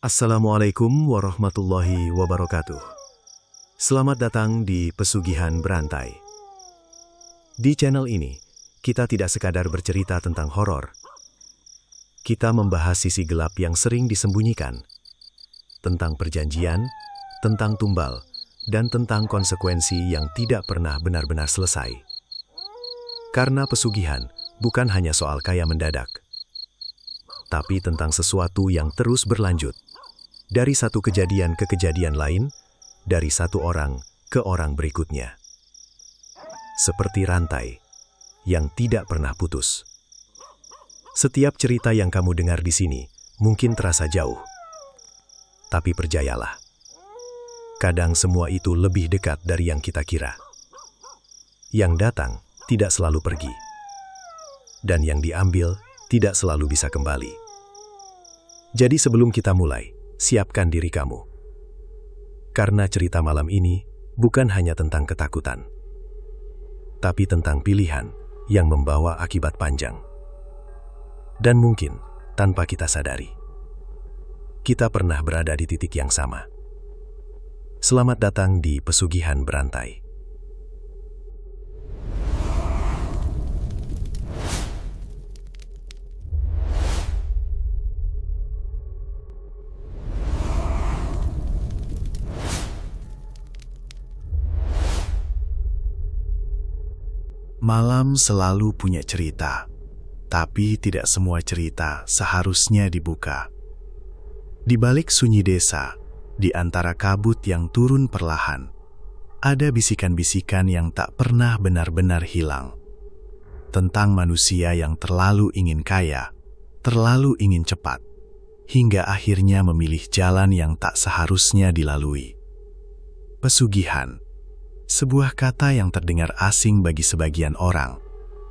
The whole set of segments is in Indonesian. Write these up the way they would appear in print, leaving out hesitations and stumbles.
Assalamualaikum warahmatullahi wabarakatuh. Selamat datang di Pesugihan Berantai. Di channel ini, kita tidak sekadar bercerita tentang horor. Kita membahas sisi gelap yang sering disembunyikan, tentang perjanjian, tentang tumbal, dan tentang konsekuensi yang tidak pernah benar-benar selesai. Karena pesugihan bukan hanya soal kaya mendadak, tapi tentang sesuatu yang terus berlanjut. Dari satu kejadian ke kejadian lain, dari satu orang ke orang berikutnya. Seperti rantai yang tidak pernah putus. Setiap cerita yang kamu dengar di sini mungkin terasa jauh. Tapi percayalah, kadang semua itu lebih dekat dari yang kita kira. Yang datang tidak selalu pergi. Dan yang diambil tidak selalu bisa kembali. Jadi sebelum kita mulai, siapkan diri kamu. Karena cerita malam ini bukan hanya tentang ketakutan, tapi tentang pilihan yang membawa akibat panjang. Dan mungkin tanpa kita sadari, kita pernah berada di titik yang sama. Selamat datang di Pesugihan Berantai. Malam selalu punya cerita, tapi tidak semua cerita seharusnya dibuka. Di balik sunyi desa, di antara kabut yang turun perlahan, ada bisikan-bisikan yang tak pernah benar-benar hilang. Tentang manusia yang terlalu ingin kaya, terlalu ingin cepat, hingga akhirnya memilih jalan yang tak seharusnya dilalui. Pesugihan. Sebuah kata yang terdengar asing bagi sebagian orang,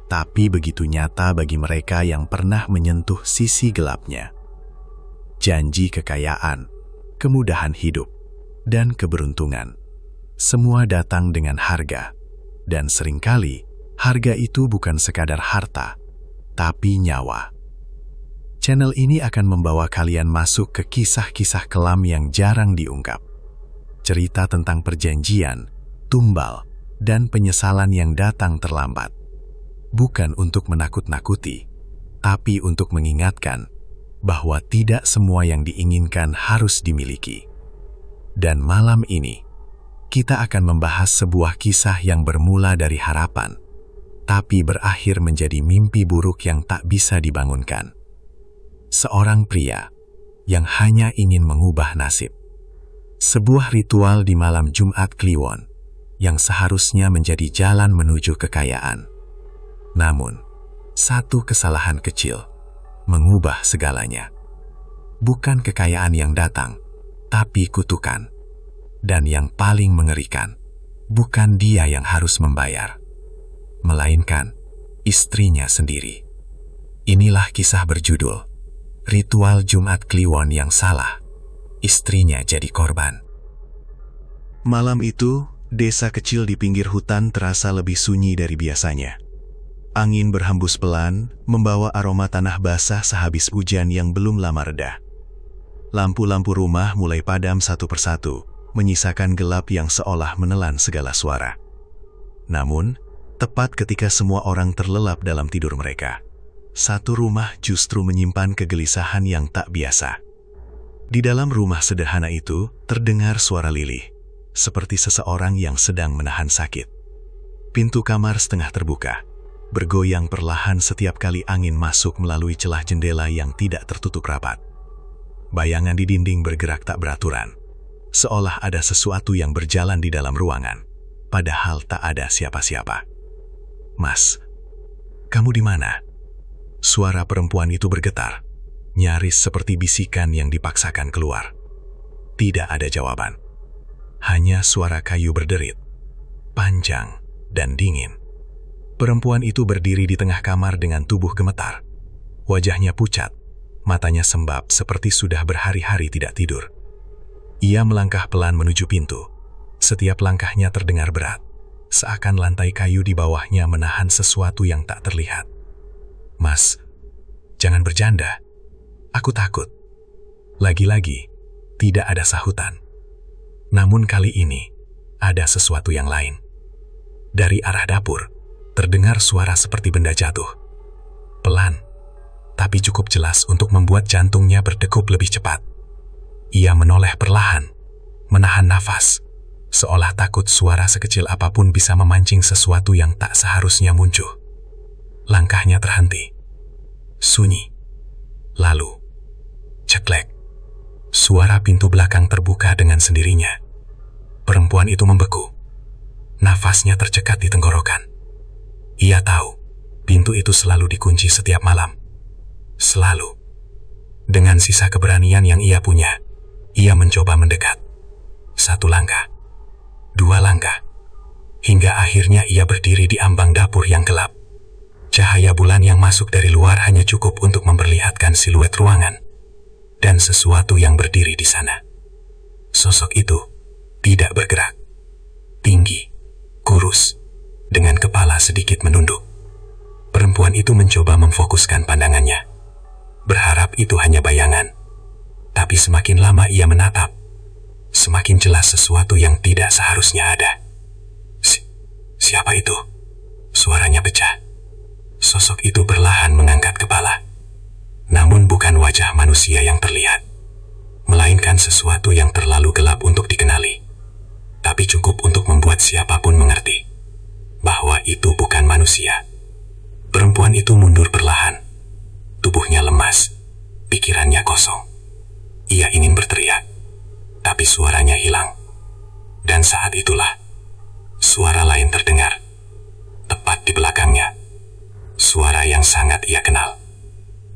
tapi begitu nyata bagi mereka yang pernah menyentuh sisi gelapnya. Janji kekayaan, kemudahan hidup, dan keberuntungan. Semua datang dengan harga, dan seringkali harga itu bukan sekadar harta, tapi nyawa. Channel ini akan membawa kalian masuk ke kisah-kisah kelam yang jarang diungkap. Cerita tentang perjanjian, tumbal, dan penyesalan yang datang terlambat. Bukan untuk menakut-nakuti, tapi untuk mengingatkan bahwa tidak semua yang diinginkan harus dimiliki. Dan malam ini, kita akan membahas sebuah kisah yang bermula dari harapan, tapi berakhir menjadi mimpi buruk yang tak bisa dibangunkan. Seorang pria yang hanya ingin mengubah nasib. Sebuah ritual di malam Jumat Kliwon yang seharusnya menjadi jalan menuju kekayaan. Namun, satu kesalahan kecil mengubah segalanya. Bukan kekayaan yang datang, tapi kutukan. Dan yang paling mengerikan, bukan dia yang harus membayar, melainkan istrinya sendiri. Inilah kisah berjudul Ritual Jumat Kliwon yang salah. Istrinya jadi korban. Malam itu, desa kecil di pinggir hutan terasa lebih sunyi dari biasanya. Angin berhembus pelan, membawa aroma tanah basah sehabis hujan yang belum lama reda. Lampu-lampu rumah mulai padam satu persatu, menyisakan gelap yang seolah menelan segala suara. Namun, tepat ketika semua orang terlelap dalam tidur mereka, satu rumah justru menyimpan kegelisahan yang tak biasa. Di dalam rumah sederhana itu, terdengar suara lilih, seperti seseorang yang sedang menahan sakit. Pintu kamar setengah terbuka, bergoyang perlahan setiap kali angin masuk melalui celah jendela yang tidak tertutup rapat. Bayangan di dinding bergerak tak beraturan, seolah ada sesuatu yang berjalan di dalam ruangan, padahal tak ada siapa-siapa. "Mas, kamu di mana?" Suara perempuan itu bergetar, nyaris seperti bisikan yang dipaksakan keluar. Tidak ada jawaban. Hanya suara kayu berderit, panjang dan dingin. Perempuan itu berdiri di tengah kamar dengan tubuh gemetar. Wajahnya pucat, matanya sembab seperti sudah berhari-hari tidak tidur. Ia melangkah pelan menuju pintu. Setiap langkahnya terdengar berat, seakan lantai kayu di bawahnya menahan sesuatu yang tak terlihat. "Mas, jangan bercanda. Aku takut." Lagi-lagi, Tidak ada sahutan. Namun kali ini, ada sesuatu yang lain. Dari arah dapur, terdengar suara seperti benda jatuh. Pelan, tapi cukup jelas untuk membuat jantungnya berdegup lebih cepat. Ia menoleh perlahan, menahan nafas, seolah takut suara sekecil apapun bisa memancing sesuatu yang tak seharusnya muncul. Langkahnya terhenti. Sunyi. Lalu, ceklek. Suara pintu belakang terbuka dengan sendirinya. Perempuan itu membeku. Nafasnya tercekat di tenggorokan. Ia tahu, pintu itu selalu dikunci setiap malam. Selalu. Dengan sisa keberanian yang ia punya, ia mencoba mendekat. 1 langkah, 2 langkah, hingga akhirnya ia berdiri di ambang dapur yang gelap. Cahaya bulan yang masuk dari luar hanya cukup untuk memperlihatkan siluet ruangan dan sesuatu yang berdiri di sana. Sosok itu tidak bergerak, tinggi, kurus, dengan kepala sedikit menunduk. Perempuan itu mencoba memfokuskan pandangannya, berharap itu hanya bayangan. Tapi semakin lama ia menatap, semakin jelas sesuatu yang tidak seharusnya ada. Siapa itu? Suaranya pecah. Sosok itu perlahan mengangkat kepala. Namun bukan wajah manusia yang terlihat, melainkan sesuatu yang terlalu gelap untuk dikenali. Tapi cukup untuk membuat siapapun mengerti bahwa itu bukan manusia. Perempuan itu mundur perlahan. Tubuhnya lemas, pikirannya kosong. Ia ingin berteriak, tapi suaranya hilang. Dan saat itulah, suara lain terdengar, tepat di belakangnya. Suara yang sangat ia kenal.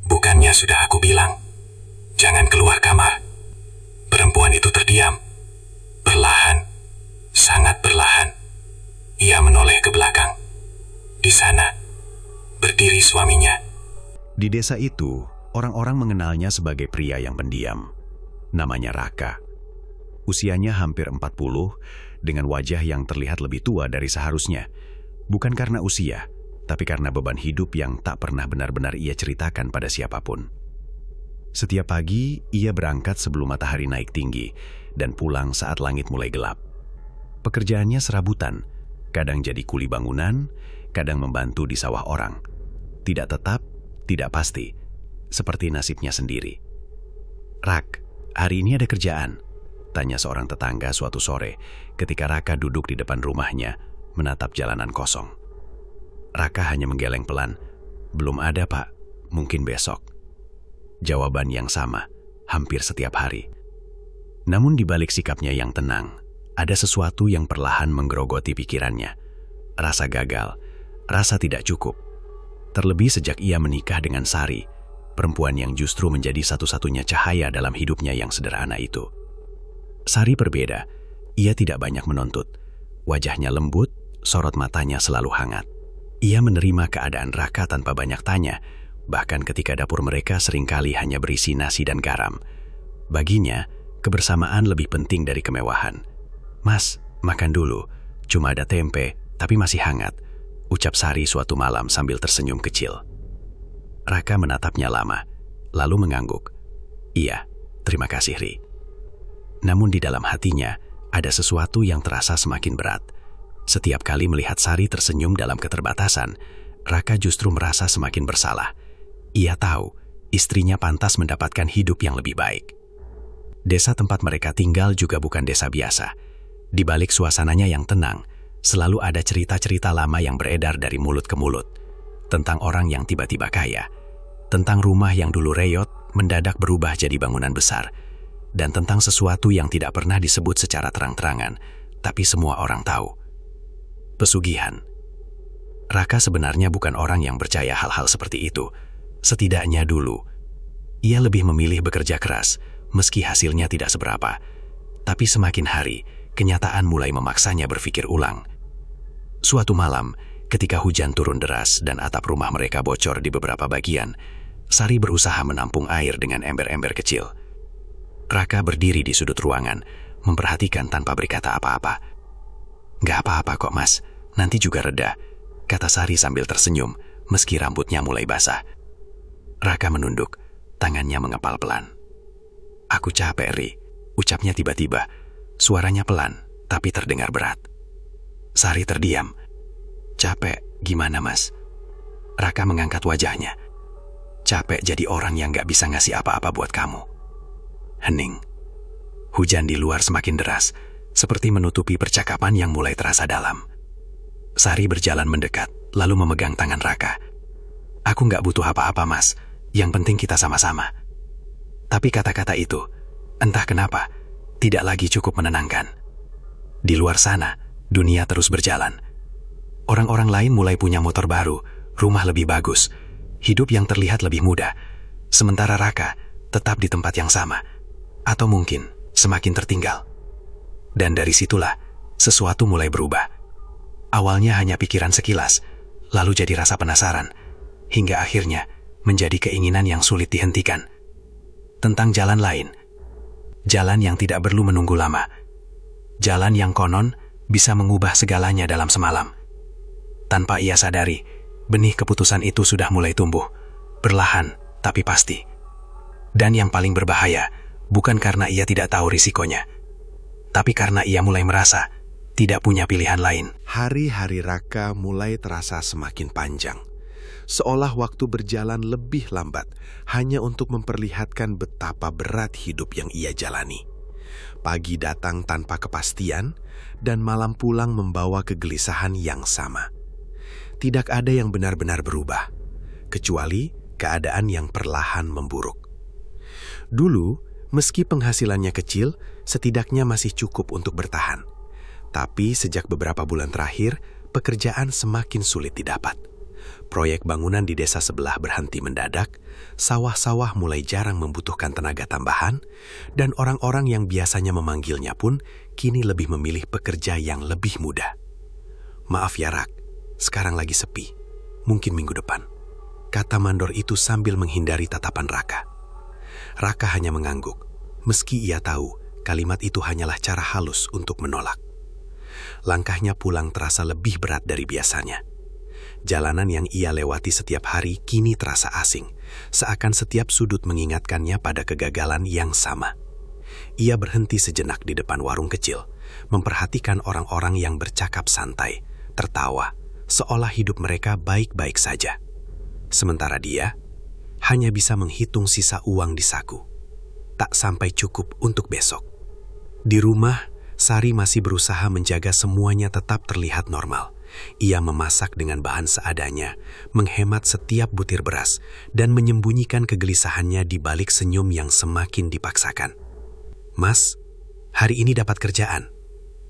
Bukannya sudah aku bilang, jangan keluar kamar. Perempuan itu terdiam. Perlahan, sangat perlahan, ia menoleh ke belakang. Di sana, berdiri suaminya. Di desa itu, orang-orang mengenalnya sebagai pria yang pendiam. Namanya Raka. Usianya hampir 40, dengan wajah yang terlihat lebih tua dari seharusnya. Bukan karena usia, tapi karena beban hidup yang tak pernah benar-benar ia ceritakan pada siapapun. Setiap pagi, ia berangkat sebelum matahari naik tinggi dan pulang saat langit mulai gelap. Pekerjaannya serabutan, kadang jadi kuli bangunan, kadang membantu di sawah orang. Tidak tetap, tidak pasti, seperti nasibnya sendiri. "Rak, hari ini ada kerjaan?" tanya seorang tetangga suatu sore ketika Raka duduk di depan rumahnya, menatap jalanan kosong. Raka hanya menggeleng pelan. "Belum ada, Pak. Mungkin besok." Jawaban yang sama, hampir setiap hari. Namun di balik sikapnya yang tenang, ada sesuatu yang perlahan menggerogoti pikirannya. Rasa gagal, rasa tidak cukup. Terlebih sejak ia menikah dengan Sari, perempuan yang justru menjadi satu-satunya cahaya dalam hidupnya yang sederhana itu. Sari berbeda. Ia tidak banyak menuntut. Wajahnya lembut, sorot matanya selalu hangat. Ia menerima keadaan Raka tanpa banyak tanya, bahkan ketika dapur mereka seringkali hanya berisi nasi dan garam. Baginya, kebersamaan lebih penting dari kemewahan. "Mas, makan dulu. Cuma ada tempe, tapi masih hangat," ucap Sari suatu malam sambil tersenyum kecil. Raka menatapnya lama, lalu mengangguk. "Iya, terima kasih, Ri." Namun di dalam hatinya, ada sesuatu yang terasa semakin berat. Setiap kali melihat Sari tersenyum dalam keterbatasan, Raka justru merasa semakin bersalah. Ia tahu, istrinya pantas mendapatkan hidup yang lebih baik. Desa tempat mereka tinggal juga bukan desa biasa. Di balik suasananya yang tenang, selalu ada cerita-cerita lama yang beredar dari mulut ke mulut. Tentang orang yang tiba-tiba kaya, tentang rumah yang dulu reyot, mendadak berubah jadi bangunan besar, dan tentang sesuatu yang tidak pernah disebut secara terang-terangan, tapi semua orang tahu. Pesugihan. Raka sebenarnya bukan orang yang percaya hal-hal seperti itu. Setidaknya dulu. Ia lebih memilih bekerja keras, meski hasilnya tidak seberapa. Tapi semakin hari, kenyataan mulai memaksanya berpikir ulang. Suatu malam, ketika hujan turun deras dan atap rumah mereka bocor di beberapa bagian, Sari berusaha menampung air dengan ember-ember kecil. Raka berdiri di sudut ruangan, memperhatikan tanpa berkata apa-apa. "Gak apa-apa kok, Mas. Nanti juga reda," kata Sari sambil tersenyum, meski rambutnya mulai basah. Raka menunduk, tangannya mengepal pelan. "Aku capek, Ri. Ucapnya tiba-tiba, suaranya pelan, tapi terdengar berat. Sari terdiam. Capek, gimana mas? Raka mengangkat wajahnya. Capek jadi orang yang gak bisa ngasih apa-apa buat kamu. Hening. Hujan di luar semakin deras, seperti menutupi percakapan yang mulai terasa dalam. Sari berjalan mendekat, lalu memegang tangan Raka. Aku gak butuh apa-apa mas, yang penting kita sama-sama. Tapi kata-kata itu, entah kenapa, tidak lagi cukup menenangkan. Di luar sana, dunia terus berjalan. Orang-orang lain mulai punya motor baru, rumah lebih bagus, hidup yang terlihat lebih mudah. Sementara Raka tetap di tempat yang sama, atau mungkin semakin tertinggal. Dan dari situlah, sesuatu mulai berubah. Awalnya hanya pikiran sekilas, lalu jadi rasa penasaran, hingga akhirnya menjadi keinginan yang sulit dihentikan. Tentang jalan lain, jalan yang tidak perlu menunggu lama, jalan yang konon bisa mengubah segalanya dalam semalam. Tanpa ia sadari, benih keputusan itu sudah mulai tumbuh, perlahan tapi pasti. Dan yang paling berbahaya, bukan karena ia tidak tahu risikonya, tapi karena ia mulai merasa tidak punya pilihan lain. Hari-hari Raka mulai terasa semakin panjang. Seolah waktu berjalan lebih lambat, hanya untuk memperlihatkan betapa berat hidup yang ia jalani. Pagi datang tanpa kepastian, dan malam pulang membawa kegelisahan yang sama. Tidak ada yang benar-benar berubah, kecuali keadaan yang perlahan memburuk. Dulu, meski penghasilannya kecil, setidaknya masih cukup untuk bertahan. Tapi sejak beberapa bulan terakhir, pekerjaan semakin sulit didapat. Proyek bangunan di desa sebelah berhenti mendadak, sawah-sawah mulai jarang membutuhkan tenaga tambahan, dan orang-orang yang biasanya memanggilnya pun kini lebih memilih pekerja yang lebih muda. Maaf ya Rak, sekarang lagi sepi, mungkin minggu depan, kata mandor itu sambil menghindari tatapan Raka. Raka hanya mengangguk, meski ia tahu kalimat itu hanyalah cara halus untuk menolak. Langkahnya pulang terasa lebih berat dari biasanya. Jalanan yang ia lewati setiap hari kini terasa asing, seakan setiap sudut mengingatkannya pada kegagalan yang sama. Ia berhenti sejenak di depan warung kecil, memperhatikan orang-orang yang bercakap santai, tertawa, seolah hidup mereka baik-baik saja. Sementara dia hanya bisa menghitung sisa uang di saku. Tak sampai cukup untuk besok. Di rumah, Sari masih berusaha menjaga semuanya tetap terlihat normal. Ia memasak dengan bahan seadanya, menghemat setiap butir beras, dan menyembunyikan kegelisahannya di balik senyum yang semakin dipaksakan. "Mas, hari ini dapat kerjaan?"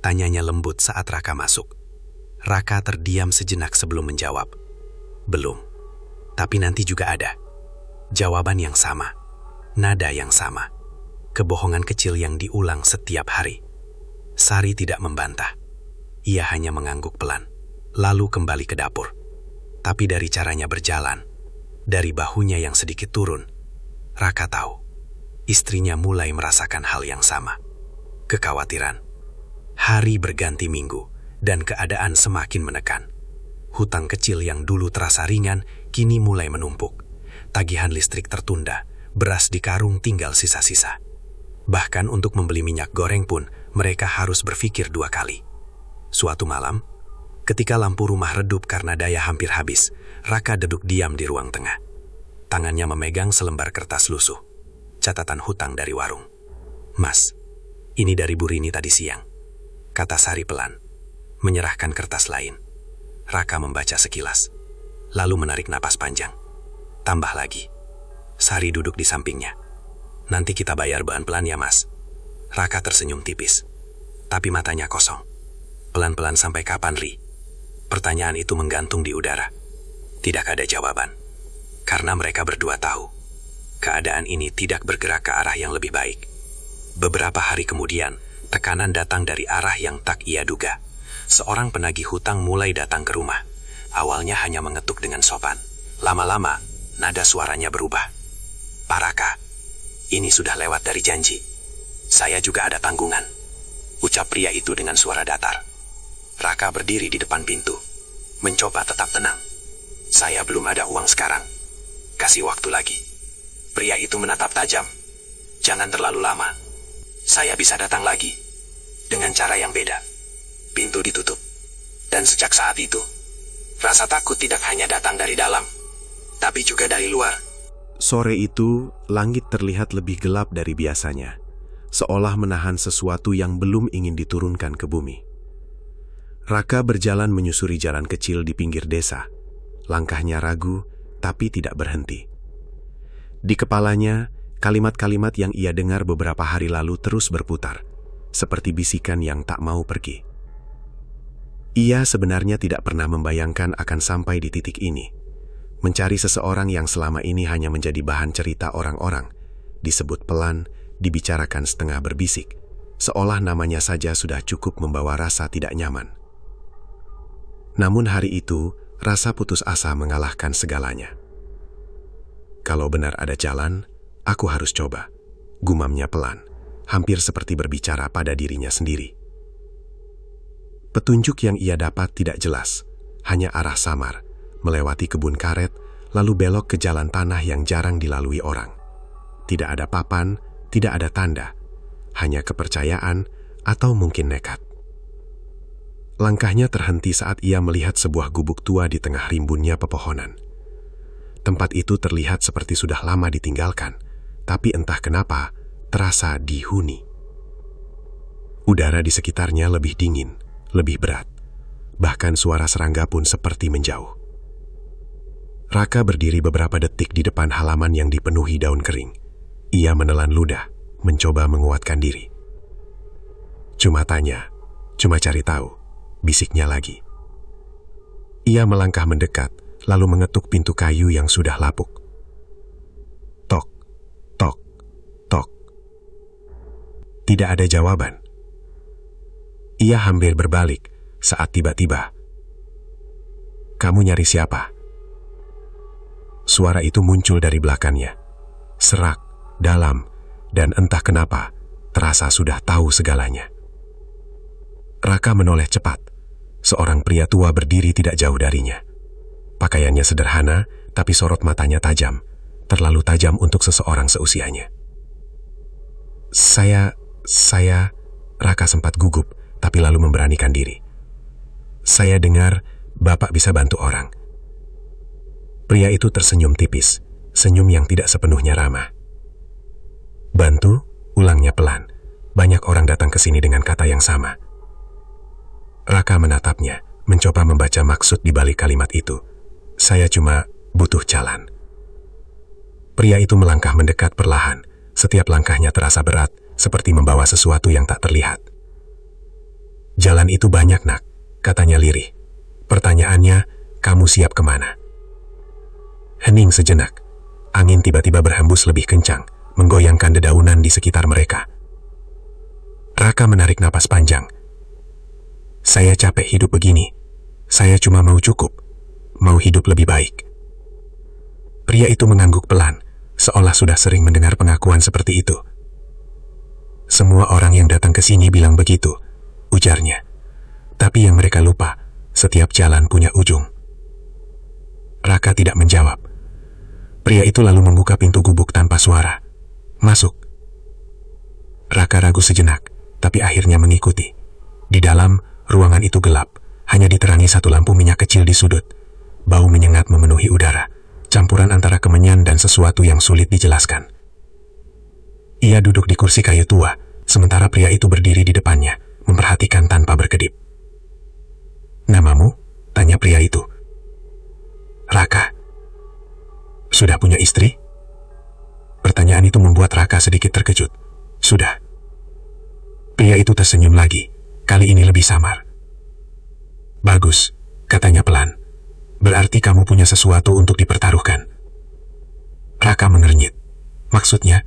tanyanya lembut saat Raka masuk. Raka terdiam sejenak sebelum menjawab. "Belum, tapi nanti juga ada." Jawaban yang sama, nada yang sama, kebohongan kecil yang diulang setiap hari. Sari tidak membantah. Ia hanya mengangguk pelan, lalu kembali ke dapur. Tapi dari caranya berjalan, dari bahunya yang sedikit turun, Raka tahu, istrinya mulai merasakan hal yang sama. Kekhawatiran. Hari berganti minggu, dan keadaan semakin menekan. Hutang kecil yang dulu terasa ringan, kini mulai menumpuk. Tagihan listrik tertunda, beras di karung tinggal sisa-sisa. Bahkan untuk membeli minyak goreng pun, mereka harus berpikir 2 kali. Suatu malam, ketika lampu rumah redup karena daya hampir habis, Raka duduk diam di ruang tengah. Tangannya memegang selembar kertas lusuh, catatan hutang dari warung. "Mas, ini dari Bu Rini tadi siang," kata Sari pelan, menyerahkan kertas lain. Raka membaca sekilas, lalu menarik napas panjang. Tambah lagi. Sari duduk di sampingnya. "Nanti kita bayar pelan-pelan ya mas." Raka tersenyum tipis, tapi matanya kosong. "Pelan-pelan sampai kapan, Ri?" Pertanyaan itu menggantung di udara. Tidak ada jawaban, karena mereka berdua tahu keadaan ini tidak bergerak ke arah yang lebih baik. Beberapa hari kemudian, tekanan datang dari arah yang tak ia duga. Seorang penagih hutang mulai datang ke rumah. Awalnya hanya mengetuk dengan sopan. Lama-lama, nada suaranya berubah. "Pak Raka, ini sudah lewat dari janji. Saya juga ada tanggungan," ucap pria itu dengan suara datar. Raka berdiri di depan pintu, mencoba tetap tenang. "Saya belum ada uang sekarang. Kasih waktu lagi." Pria itu menatap tajam. "Jangan terlalu lama. saya bisa datang lagi dengan cara yang beda. Pintu ditutup. Dan sejak saat itu, rasa takut tidak hanya datang dari dalam, tapi juga dari luar. Sore itu, langit terlihat lebih gelap dari biasanya, seolah menahan sesuatu yang belum ingin diturunkan ke bumi. Raka berjalan menyusuri jalan kecil di pinggir desa. Langkahnya ragu, tapi tidak berhenti. Di kepalanya, kalimat-kalimat yang ia dengar beberapa hari lalu terus berputar, seperti bisikan yang tak mau pergi. Ia sebenarnya tidak pernah membayangkan akan sampai di titik ini, mencari seseorang yang selama ini hanya menjadi bahan cerita orang-orang, disebut pelan, dibicarakan setengah berbisik, seolah namanya saja sudah cukup membawa rasa tidak nyaman. Namun hari itu, rasa putus asa mengalahkan segalanya. Kalau benar ada jalan, aku harus coba, gumamnya pelan, hampir seperti berbicara pada dirinya sendiri. Petunjuk yang ia dapat tidak jelas, hanya arah samar, melewati kebun karet, lalu belok ke jalan tanah yang jarang dilalui orang. Tidak ada papan, tidak ada tanda, hanya kepercayaan atau mungkin nekat. Langkahnya terhenti saat ia melihat sebuah gubuk tua di tengah rimbunnya pepohonan. Tempat itu terlihat seperti sudah lama ditinggalkan, tapi entah kenapa terasa dihuni. Udara di sekitarnya lebih dingin, lebih berat. Bahkan suara serangga pun seperti menjauh. Raka berdiri beberapa detik di depan halaman yang dipenuhi daun kering. Ia menelan ludah, mencoba menguatkan diri. Cuma tanya, cuma cari tahu, bisiknya lagi. Ia melangkah mendekat, lalu mengetuk pintu kayu yang sudah lapuk. Tok, tok, tok. Tidak ada jawaban. Ia hampir berbalik saat tiba-tiba, "Kamu nyari siapa?" Suara itu muncul dari belakangnya, serak, dalam, dan entah kenapa, terasa sudah tahu segalanya. Raka menoleh cepat. Seorang pria tua berdiri tidak jauh darinya. Pakaiannya sederhana, tapi sorot matanya tajam, terlalu tajam untuk seseorang seusianya. Saya, Raka sempat gugup, tapi lalu memberanikan diri. "Saya dengar Bapak bisa bantu orang." Pria itu tersenyum tipis, senyum yang tidak sepenuhnya ramah. "Bantu?" ulangnya pelan. Banyak orang datang ke sini dengan kata yang sama. Raka menatapnya, mencoba membaca maksud di balik kalimat itu. "Saya cuma butuh jalan." Pria itu melangkah mendekat perlahan. Setiap langkahnya terasa berat, seperti membawa sesuatu yang tak terlihat. "Jalan itu banyak, Nak," katanya lirih. "Pertanyaannya, kamu siap kemana?" Hening sejenak. Angin tiba-tiba berhembus lebih kencang, menggoyangkan dedaunan di sekitar mereka. Raka menarik napas panjang. "Saya capek hidup begini. Saya cuma mau cukup, mau hidup lebih baik." Pria itu mengangguk pelan, seolah sudah sering mendengar pengakuan seperti itu. "Semua orang yang datang ke sini bilang begitu," ujarnya. "Tapi yang mereka lupa, setiap jalan punya ujung." Raka tidak menjawab. Pria itu lalu membuka pintu gubuk tanpa suara. "Masuk." Raka ragu sejenak, tapi akhirnya mengikuti. Di dalam, ruangan itu gelap, hanya diterangi satu lampu minyak kecil di sudut. Bau menyengat memenuhi udara, campuran antara kemenyan dan sesuatu yang sulit dijelaskan. Ia duduk di kursi kayu tua, sementara pria itu berdiri di depannya, memperhatikan tanpa berkedip. "Namamu?" tanya pria itu. "Raka." "Sudah punya istri?" Pertanyaan itu membuat Raka sedikit terkejut. "Sudah." Pria itu tersenyum lagi, kali ini lebih samar. "Bagus," katanya pelan. "Berarti kamu punya sesuatu untuk dipertaruhkan." Raka mengernyit. "Maksudnya?"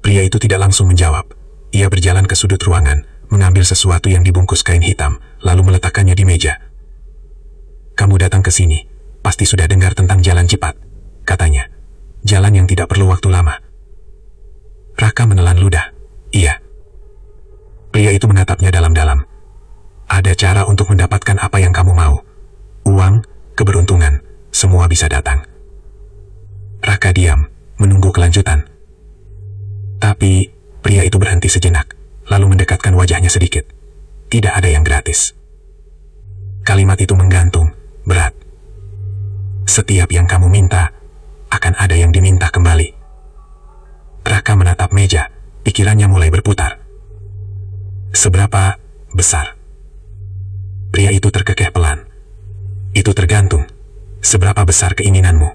Pria itu tidak langsung menjawab. Ia berjalan ke sudut ruangan, mengambil sesuatu yang dibungkus kain hitam, lalu meletakkannya di meja. "Kamu datang ke sini, pasti sudah dengar tentang jalan cepat," katanya. "Jalan yang tidak perlu waktu lama." Raka menelan ludah. "Iya." Pria itu menatapnya dalam-dalam. "Ada cara untuk mendapatkan apa yang kamu mau. Uang, keberuntungan, semua bisa datang." Raka diam, menunggu kelanjutan. Tapi Pria itu berhenti sejenak, lalu mendekatkan wajahnya sedikit. Tidak ada yang gratis. Kalimat itu menggantung, berat. Setiap yang kamu minta, akan ada yang diminta kembali. Raka menatap meja, pikirannya mulai berputar. Seberapa besar? Pria itu terkekeh pelan. Itu tergantung. Seberapa besar keinginanmu?